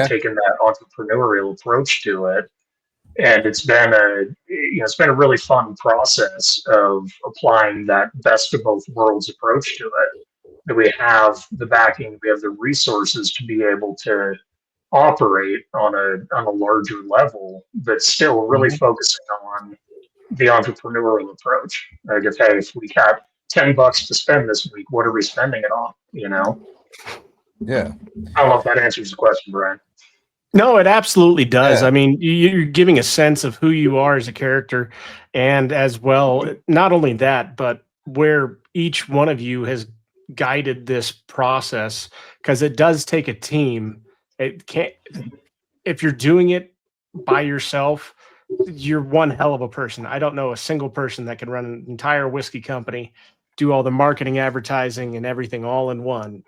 taking that entrepreneurial approach to it. And it's been a really fun process of applying that best of both worlds approach to it. That we have the backing, we have the resources to be able to operate on a larger level, but still really focusing on the entrepreneurial approach. Like if we got $10 to spend this week, what are we spending it on? Yeah. I don't know if that answers the question, Brian. No, it absolutely does. Yeah. I mean, you're giving a sense of who you are as a character, and as well, not only that, but where each one of you has guided this process, because it does take a team. It can't, if you're doing it by yourself, you're one hell of a person. I don't know a single person that can run an entire whiskey company, do all the marketing, advertising, and everything all in one.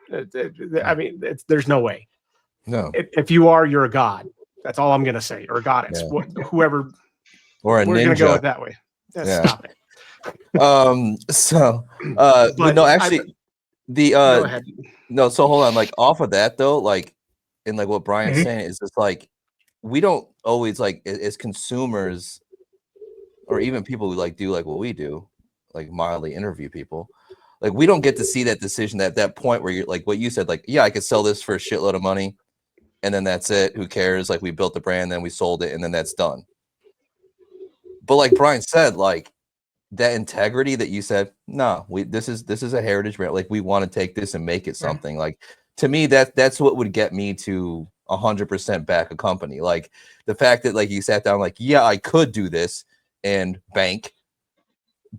I mean, there's no way. No. If you are, you're a god. That's all I'm going to say. Or a goddess. Yeah. Whoever. Or a we're ninja. We're going to go with that way. Yeah. Stop it. But no, actually, the Go ahead. no. So hold on, like off of that though, like, and like what Brian's Mhm. saying is just like we don't always like as consumers, or even people who like do like what we do, like mildly interview people. Like we don't get to see that decision at that point where you're like what you said, like, yeah, I could sell this for a shitload of money, and then that's it. Who cares? Like we built the brand, then we sold it, and then that's done. But like Brian said, like that integrity that you said, no, this is a heritage brand. Like we want to take this and make it something. Like to me, that's what would get me to 100% back a company. Like the fact that like you sat down, like, yeah, I could do this and bank,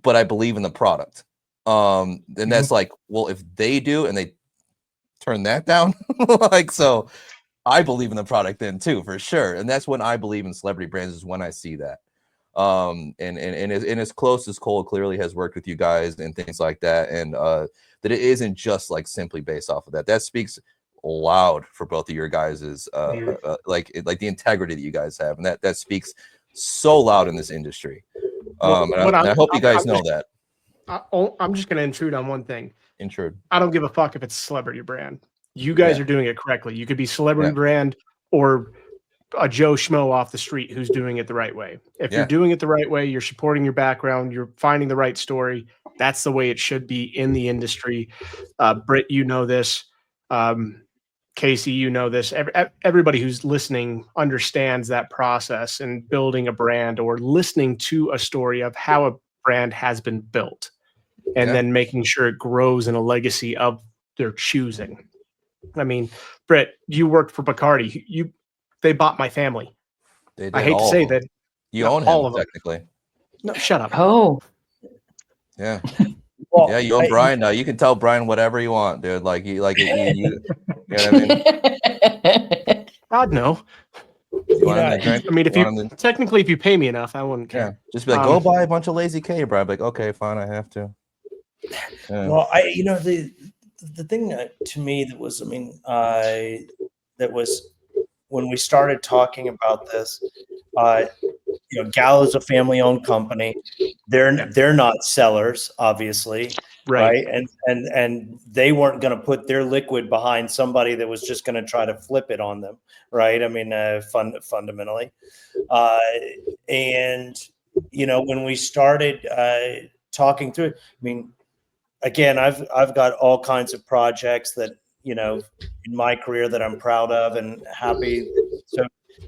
but I believe in the product. And that's like, well, if they do and they turn that down, like, so I believe in the product then too, for sure. And that's when I believe in celebrity brands, is when I see that. And as close as Cole clearly has worked with you guys and things like that, and that it isn't just like simply based off of that. That speaks loud for both of your guys's like the integrity that you guys have, and that speaks so loud in this industry. And I hope you guys know that. I'm just going to intrude on one thing. Intrude. I don't give a fuck if it's a celebrity brand. You guys are doing it correctly. You could be celebrity brand or a Joe Schmo off the street who's doing it the right way. If you're doing it the right way, you're supporting your background, you're finding the right story. That's the way it should be in the industry. Britt, you know this. Casey, you know this. Everybody who's listening understands that process and building a brand or listening to a story of how a brand has been built, and then making sure it grows in a legacy of their choosing. I mean, Britt, you worked for Bacardi. They bought my family. They did. I hate to say that. You own him, all of them. technically. No, shut up. Oh, Yeah. Well, Yeah, you own Brian now. You can tell Brian whatever you want, dude. Like you know what I mean? God, no. You want him to drink? I mean, if you pay me enough, I wouldn't care. Yeah, just be like, go buy a bunch of Lazy K, Brian. Like, okay, fine, I have to. Yeah. Well, the thing to me that was, that was when we started talking about this, Gallo's a family-owned company. They're not sellers, obviously, right? And they weren't going to put their liquid behind somebody that was just going to try to flip it on them, right? I mean, fundamentally, and when we started talking through it, I mean, again, I've got all kinds of projects that in my career that I'm proud of and happy. So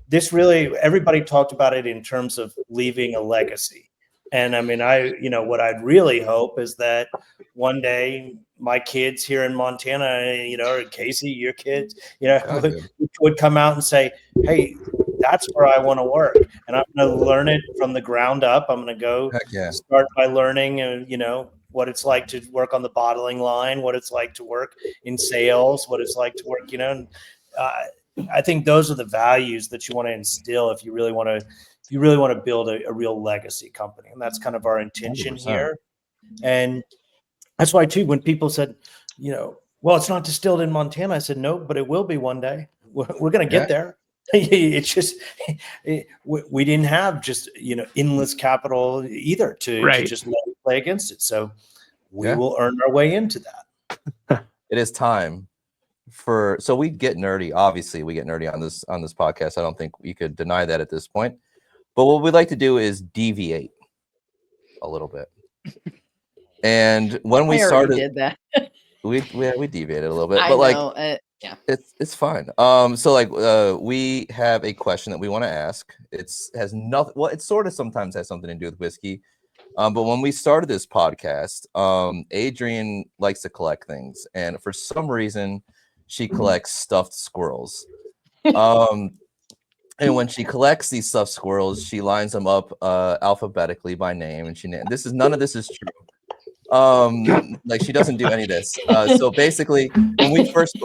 this really, everybody talked about it in terms of leaving a legacy. And I mean, what I'd really hope is that one day my kids here in Montana, or Casey, your kids, would come out and say, hey, that's where I want to work. And I'm going to learn it from the ground up. I'm going to go start by learning, what it's like to work on the bottling line, what it's like to work in sales, what it's like to work, I think those are the values that you want to instill if you really want to build a real legacy company. And that's kind of our intention 100%. here. And that's why too, when people said, well, it's not distilled in Montana, I said, no, but it will be one day. We're going to get there. It's just, we didn't have just, endless capital either to just play against it. So we will earn our way into that. It is time so we get nerdy. Obviously we get nerdy on this podcast. I don't think we could deny that at this point, but what we'd like to do is deviate a little bit. And when we started, did that. we deviated a little bit, but yeah, it's fine. So like we have a question that we want to ask. Has nothing. Well, it sort of sometimes has something to do with whiskey. But when we started this podcast, Adrian likes to collect things, and for some reason, she collects stuffed squirrels. And when she collects these stuffed squirrels, she lines them up alphabetically by name, and none of this is true. Like she doesn't do any of this. So basically, when we first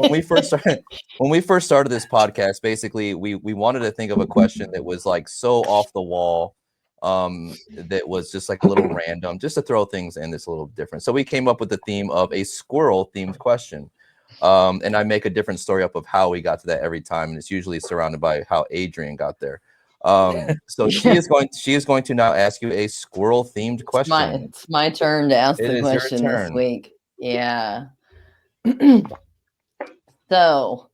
started this podcast, basically we wanted to think of a question that was like so off the wall, that was just like a little random, just to throw things in that's a little different. So we came up with the theme of a squirrel themed question. And I make a different story up of how we got to that every time, and it's usually surrounded by how Adrian got there. So she is going to now ask you a squirrel themed question. It's my turn to ask It the is your question this turn. week. Yeah. So,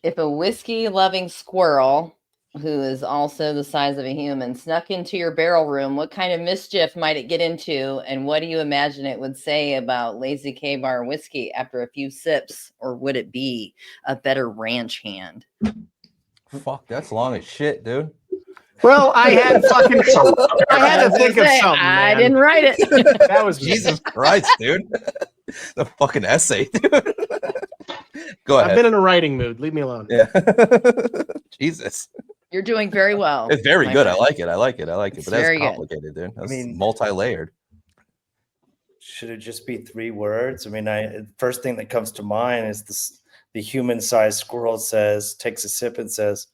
if a whiskey loving squirrel, who is also the size of a human, snuck into your barrel room, what kind of mischief might it get into? And what do you imagine it would say about Lazy K Bar whiskey after a few sips? Or would it be a better ranch hand? Fuck, that's long as shit, dude. Well, I had to think of something. I Man. didn't write it. That was Jesus Christ, dude. The fucking essay, dude. Go ahead. I've been in a writing mood. Leave me alone. Yeah. Jesus. You're doing very well. It's very my good. friend. I like it. It's But that's very good. complicated, dude. That's mean- multi-layered. Should it just be 3 words? I mean, first thing that comes to mind is this: the human-sized squirrel takes a sip and says,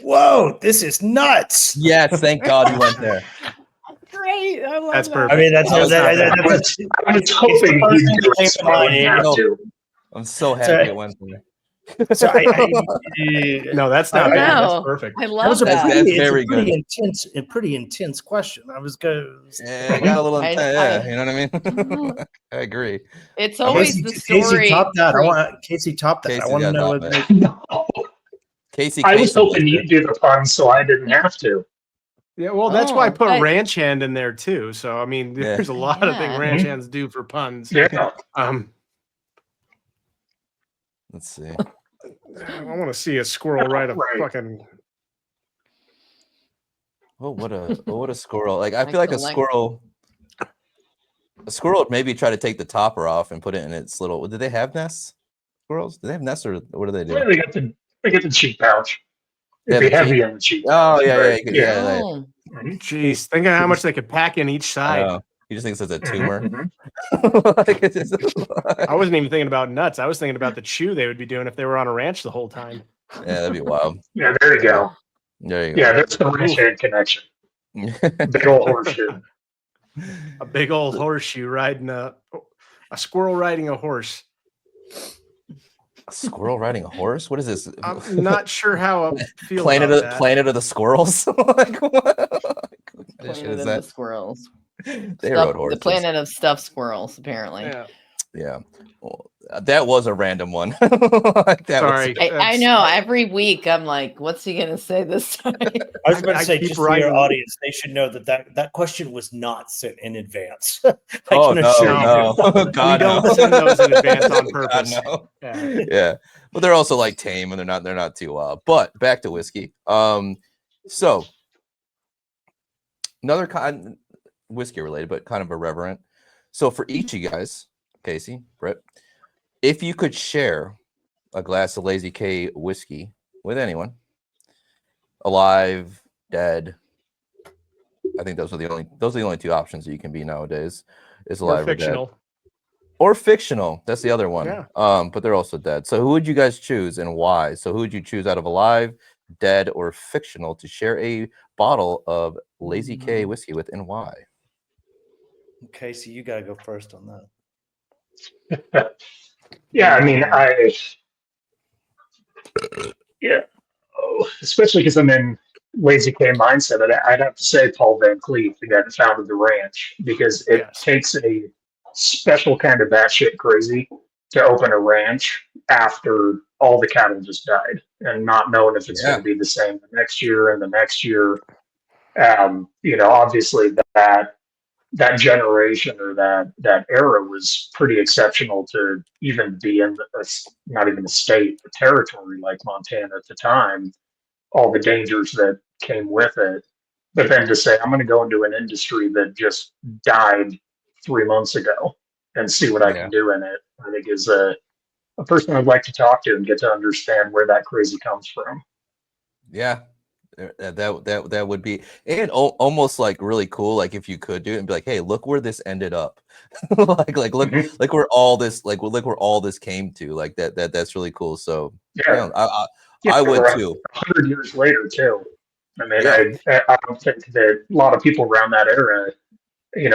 "Whoa, this is nuts." Yes, thank God you went there. Great. I love That's that. perfect. I mean, that's I was I was hoping the he'd do first it so I didn't have to. I'm so happy it went there. So No, that's not I bad. know. That's perfect. I that love was a that. That's pretty, very it's a pretty intense question. I was going. Yeah, it got a little I- intense. I- Yeah, you know what I mean? I agree. It's always the story. Casey, top that. for- Casey, top that. Casey's I want to gotta know top what. it. No. Casey, I was Kasem hoping did you'd do the pun so I didn't have to. Yeah, well, that's why I put but- ranch hand in there too. So I mean, Yeah. there's a lot of things Yeah. ranch hands do for puns. Yeah. Let's see. I want to see a squirrel ride a Right. fucking. What a squirrel! Like I I feel like a collect- squirrel. A squirrel would maybe try to take the topper off and put it in its little. Do they have nests? Squirrels? Do they have nests or what do they do? Yeah, they get the cheek pouch. They It'd have be a heavy cheek- on the cheek. Oh pouch, yeah, right? yeah. Oh, Jeez, think of how much they could pack in each side. Oh, he just thinks it's a Mhm, tumor. mhm. Like, it's just- I wasn't even thinking about nuts. I was thinking about the chew they would be doing if they were on a ranch the whole time. Yeah, that'd be wild. Yeah, there you go. There you go. Yeah, that's the ranch hand connection. Big old horseshoe. A big old horseshoe riding a squirrel riding a horse. A squirrel riding a horse? What is this? I'm not sure how I feel Planet about of that. Planet of the Squirrels? Like, what kind of shit Planet is of that? the Squirrels. They rode The horses. planet of stuffed squirrels, apparently. Yeah. Yeah. Well, that was a random one. Like, that Sorry. was- I know. Every week, I'm like, "What's he gonna say this time?" I was about I to say, keep just for your writing- audience, they should know that question was not sent in advance. I Oh can no, assure no. you. God, We don't no. send those in advance on God, purpose. no. Yeah. Yeah, but they're also like tame and they're not too wild. But back to whiskey. So another kind whiskey related, but kind of irreverent. So for each of you guys, Casey, Britt, if you could share a glass of Lazy K whiskey with anyone, alive, dead, I think those are the only two options that you can be nowadays. Is alive Or fictional. or dead. Or fictional. That's the other one. Yeah. But they're also dead. So who would you guys choose and why? So who would you choose out of alive, dead, or fictional to share a bottle of Lazy K whiskey with and why? Casey, you got to go first on that. Yeah, I mean, especially because I'm in Lazy K mindset, I'd have to say Paul Van Cleef, the guy that founded the ranch, because it Yes. takes a special kind of batshit crazy to open a ranch after all the cattle just died and not knowing if it's Yeah. going to be the same the next year and the next year. Obviously that generation or that era was pretty exceptional to even be in not even a state, a territory like Montana at the time, all the dangers that came with it. But then to say, I'm going to go into an industry that just died 3 months ago and see what I Yeah. can do in it, I think is a person I'd like to talk to and get to understand where that crazy comes from. Yeah. That would be almost like really cool, like if you could do it and be like, hey, look where this ended up. look Mhm. like where all this look where all this came to, like that's really cool. So Yeah. I would we're too. 100 years later too. I mean, Yeah. I don't think that a lot of people around that era,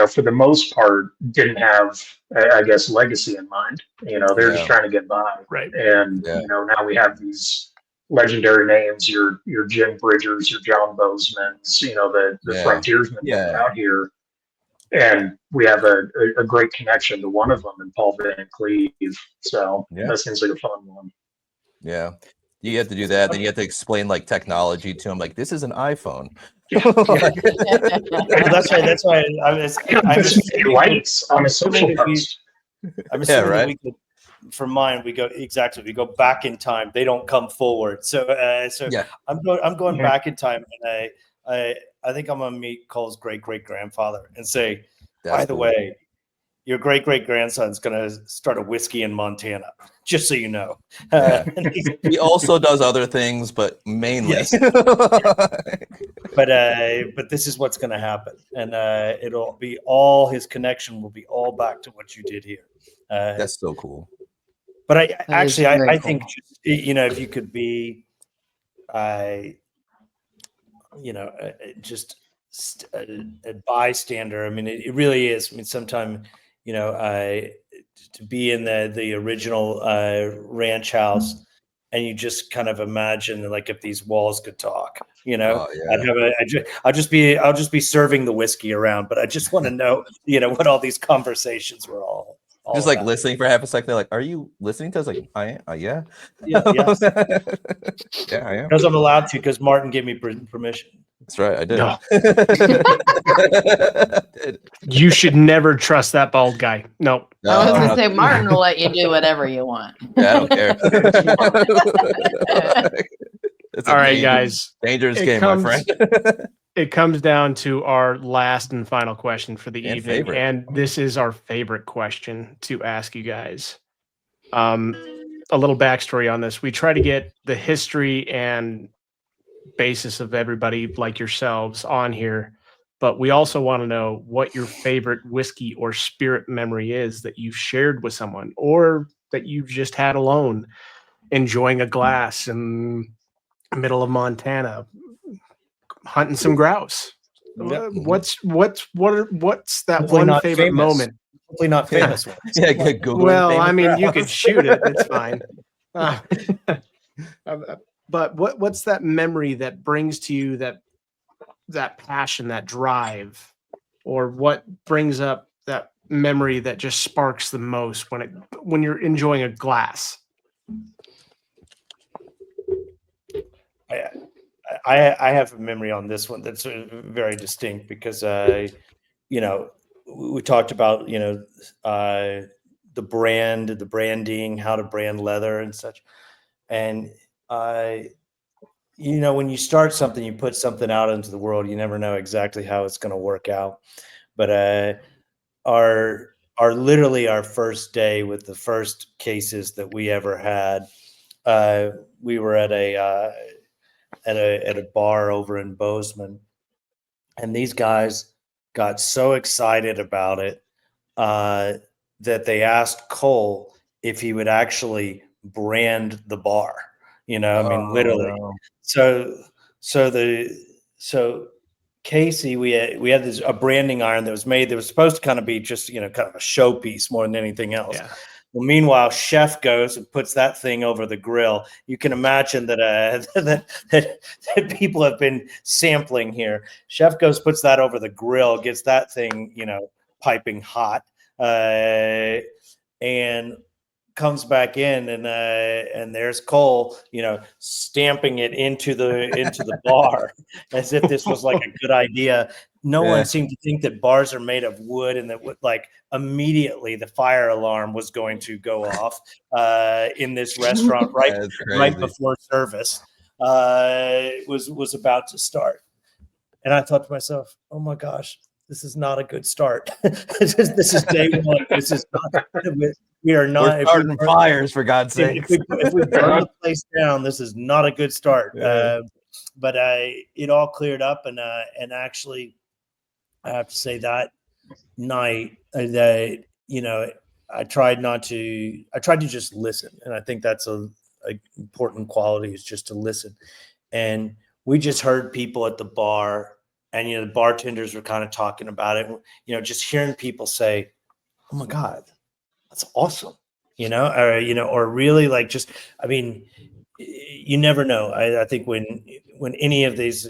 for the most part, didn't have, I guess, legacy in mind. They're just Yeah. trying to get by. Right. And Yeah. now we have these legendary names, your Jim Bridgers, your John Bozeman's, the frontiersmen that are out here. And we have a great connection to one of them in Paul Van Cleve. So that seems like a fun one. Yeah. You have to do that. Then you have to explain like technology to them. Like, this is an iPhone. Well, that's right. That's why I'm just lights on a social post. I'm assuming that we could, for mine, we go back in time. They don't come forward. So I'm going back in time, and I think I'm gonna meet Cole's great grandfather and say, by the way, your great grandson's gonna start a whiskey in Montana. Just so you know. He also does other things, but mainly. Yes. But this is what's gonna happen, and it'll be all his connection will be all back to what you did here. That's so cool. But I think just, if you could be, just a bystander. I mean, it really is. I mean, sometimes, to be in the original ranch house, and you just kind of imagine like if these walls could talk. I'll just be serving the whiskey around, but I just want to know, what all these conversations were all just like about. Listening for half a second. They're like, "Are you listening to us?" Like, I am. Yeah. Yes. Yeah, I am. Because I'm allowed to. Because Martin gave me permission. That's right. I did. No. You should never trust that bald guy. No. I was going to say, Martin will let you do whatever you want. Yeah, I don't care. All right, guys. Dangerous game, my friend. It comes down to our last and final question for the evening. And this is our favorite question to ask you guys. A little backstory on this. We try to get the history and basis of everybody like yourselves on here, but we also want to know what your favorite whiskey or spirit memory is that you've shared with someone, or that you've just had alone, enjoying a glass in the middle of Montana, hunting some grouse. Yep. What's that Hopefully one favorite famous. moment? Hopefully not famous ones. Yeah, good Google. Well, I mean, you could shoot it. It's fine. But what's that memory that brings to you that passion, that drive, or what brings up that memory that just sparks the most when you're enjoying a glass? I have a memory on this one that's very distinct because we talked about the branding, how to brand leather and such, and when you start something, you put something out into the world, you never know exactly how it's going to work out. But literally our first day with the first cases that we ever had, we were at a bar over in Bozeman, and these guys got so excited about it that they asked Cole if he would actually brand the bar. Literally. No. So Casey, we had a branding iron that was made that was supposed to kind of be just kind of a showpiece more than anything else. Yeah. Well, meanwhile, Chef goes and puts that thing over the grill. You can imagine that that people have been sampling here. Chef goes, puts that over the grill, gets that thing piping hot, and comes back in, and there's Cole, stamping it into the bar as if this was like a good idea. No one seemed to think that bars are made of wood, and that immediately the fire alarm was going to go off in this restaurant right before service was about to start. And I thought to myself, oh my gosh, this is not a good start. This is day one. This is not. We are not. We're starting fires, for God's sake. If we burn the place down, this is not a good start. Yeah. But it all cleared up, and actually, I have to say that night that I tried to just listen, and I think that's a important quality, is just to listen. And we just heard people at the bar. And, the bartenders were kind of talking about it, just hearing people say, oh my God, that's awesome. Or really like you never know. I think when any of these,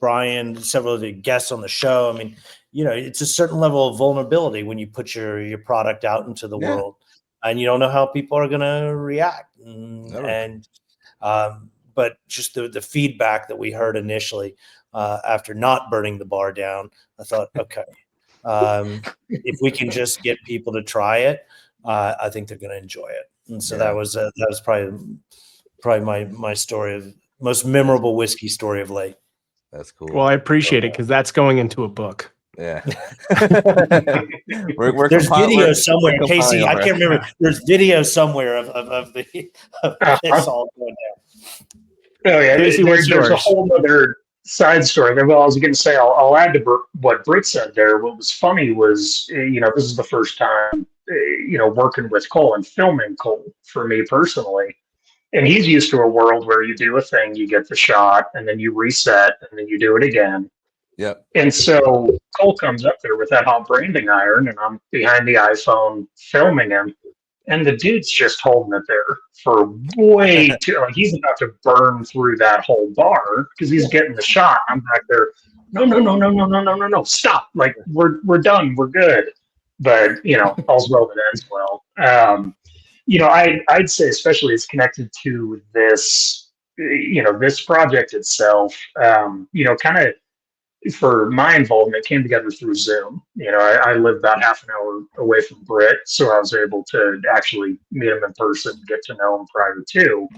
Brian, several of the guests on the show, I mean, it's a certain level of vulnerability when you put your product out into the world, and you don't know how people are going to react. But just the feedback that we heard initially after not burning the bar down, I thought, okay, if we can just get people to try it, I think they're going to enjoy it. And so that was probably my story of most memorable whiskey story of late. That's cool. Well, I appreciate it because that's going into a book. Yeah. There's video somewhere, Casey. I can't remember. There's video somewhere of this all going down. Oh yeah, Casey, there's a whole other side story. Well, I was going to say I'll add to what Britt said there. What was funny was this is the first time working with Cole and filming Cole for me personally. And he's used to a world where you do a thing, you get the shot, and then you reset, and then you do it again. Yep. And so Cole comes up there with that hot branding iron, and I'm behind the iPhone filming him. And the dude's just holding it there for way too, like he's about to burn through that whole bar because he's getting the shot. I'm back there, no, stop. Like, we're done, we're good. But, all's well that ends well. I'd say especially it's connected to this, this project itself, kind of for my involvement came together through Zoom. I live about half an hour away from Britt, so I was able to actually meet him in person, get to know him prior to.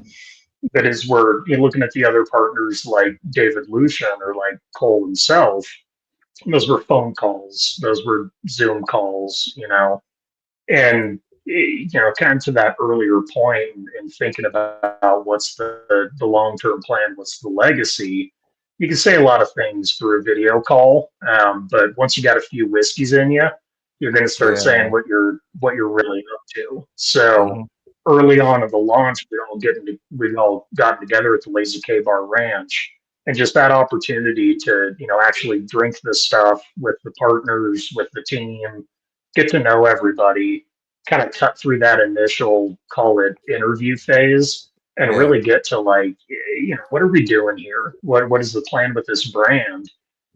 But as we're looking at the other partners like David Lucian or like Cole himself, those were phone calls, those were Zoom calls, and kind of to that earlier point and thinking about what's the long-term plan, what's the legacy. You can say a lot of things through a video call, but once you got a few whiskeys in you, you're going to start saying what you're really up to. So early on in the launch, we'd all gotten together at the Lazy K Bar Ranch, and just that opportunity to actually drink this stuff with the partners, with the team, get to know everybody, kind of cut through that initial, call it interview phase, and really get to what are we doing here? What is the plan with this brand?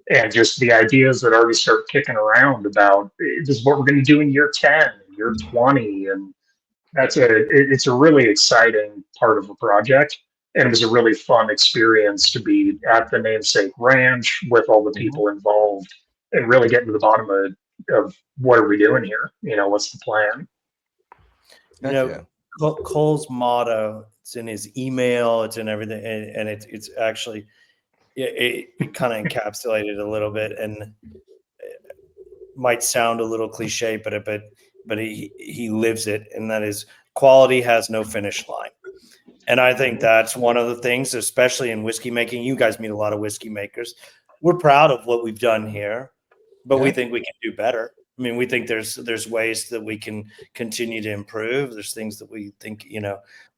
And just the ideas that already start kicking around about this is what we're going to do in year 10, year 20. And it's a really exciting part of the project. And it was a really fun experience to be at the namesake ranch with all the people involved and really getting to the bottom of what are we doing here? What's the plan? Cole's motto, it's in his email, it's in everything, and it's actually it kind of encapsulated a little bit, and it might sound a little cliche, but he lives it, and that is quality has no finish line. And I think that's one of the things, especially in whiskey making. You guys meet a lot of whiskey makers. We're proud of what we've done here, but we think we can do better. I mean, we think there's ways that we can continue to improve. There's things that we think,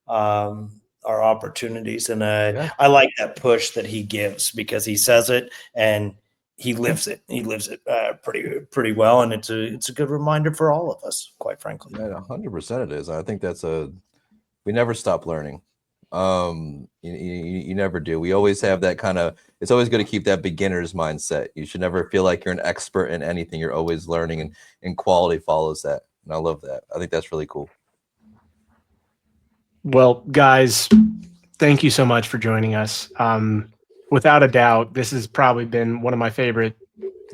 are opportunities. And I like that push that he gives because he says it and he lives it. He lives it pretty well. And it's a good reminder for all of us, quite frankly. Yeah, 100% it is. I think we never stop learning. You never do. We always have that kind of, it's always good to keep that beginner's mindset. You should never feel like you're an expert in anything. You're always learning, and quality follows that. And I love that. I think that's really cool. Well, guys, thank you so much for joining us. Without a doubt, this has probably been one of my favorite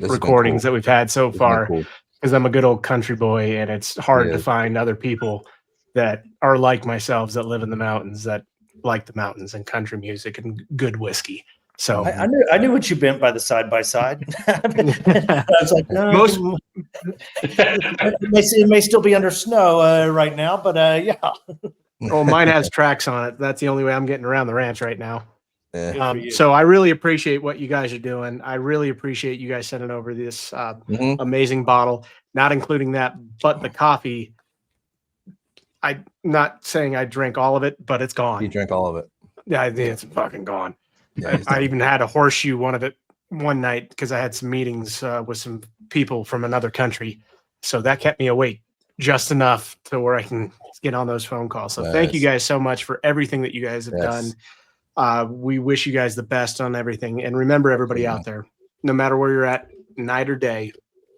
recordings that we've had so far, because I'm a good old country boy, and it's hard to find other people that are like myself, that live in the mountains, that like the mountains and country music and good whiskey. So I knew what you meant by the side by side. I was like, no, it may still be under snow right now, but yeah. Well, mine has tracks on it. That's the only way I'm getting around the ranch right now. So I really appreciate what you guys are doing. I really appreciate you guys sending over this amazing bottle, not including that, but the coffee. I'm not saying I drank all of it, but it's gone. You drank all of it. Yeah, it's fucking gone. Yeah, I even had to horseshoe one of it one night because I had some meetings with some people from another country. So that kept me awake just enough to where I can get on those phone calls. So thank you guys so much for everything that you guys have done. We wish you guys the best on everything. And remember, everybody out there, no matter where you're at, night or day,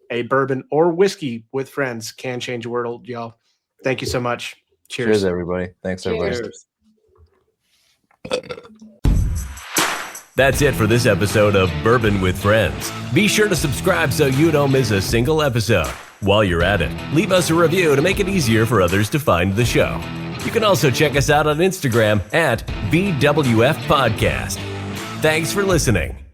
a bourbon or whiskey with friends can change the world, y'all. Thank you so much. Cheers, everybody. Thanks, everybody. Cheers. That's it for this episode of Bourbon with Friends. Be sure to subscribe so you don't miss a single episode. While you're at it, leave us a review to make it easier for others to find the show. You can also check us out on Instagram at BWF Podcast. Thanks for listening.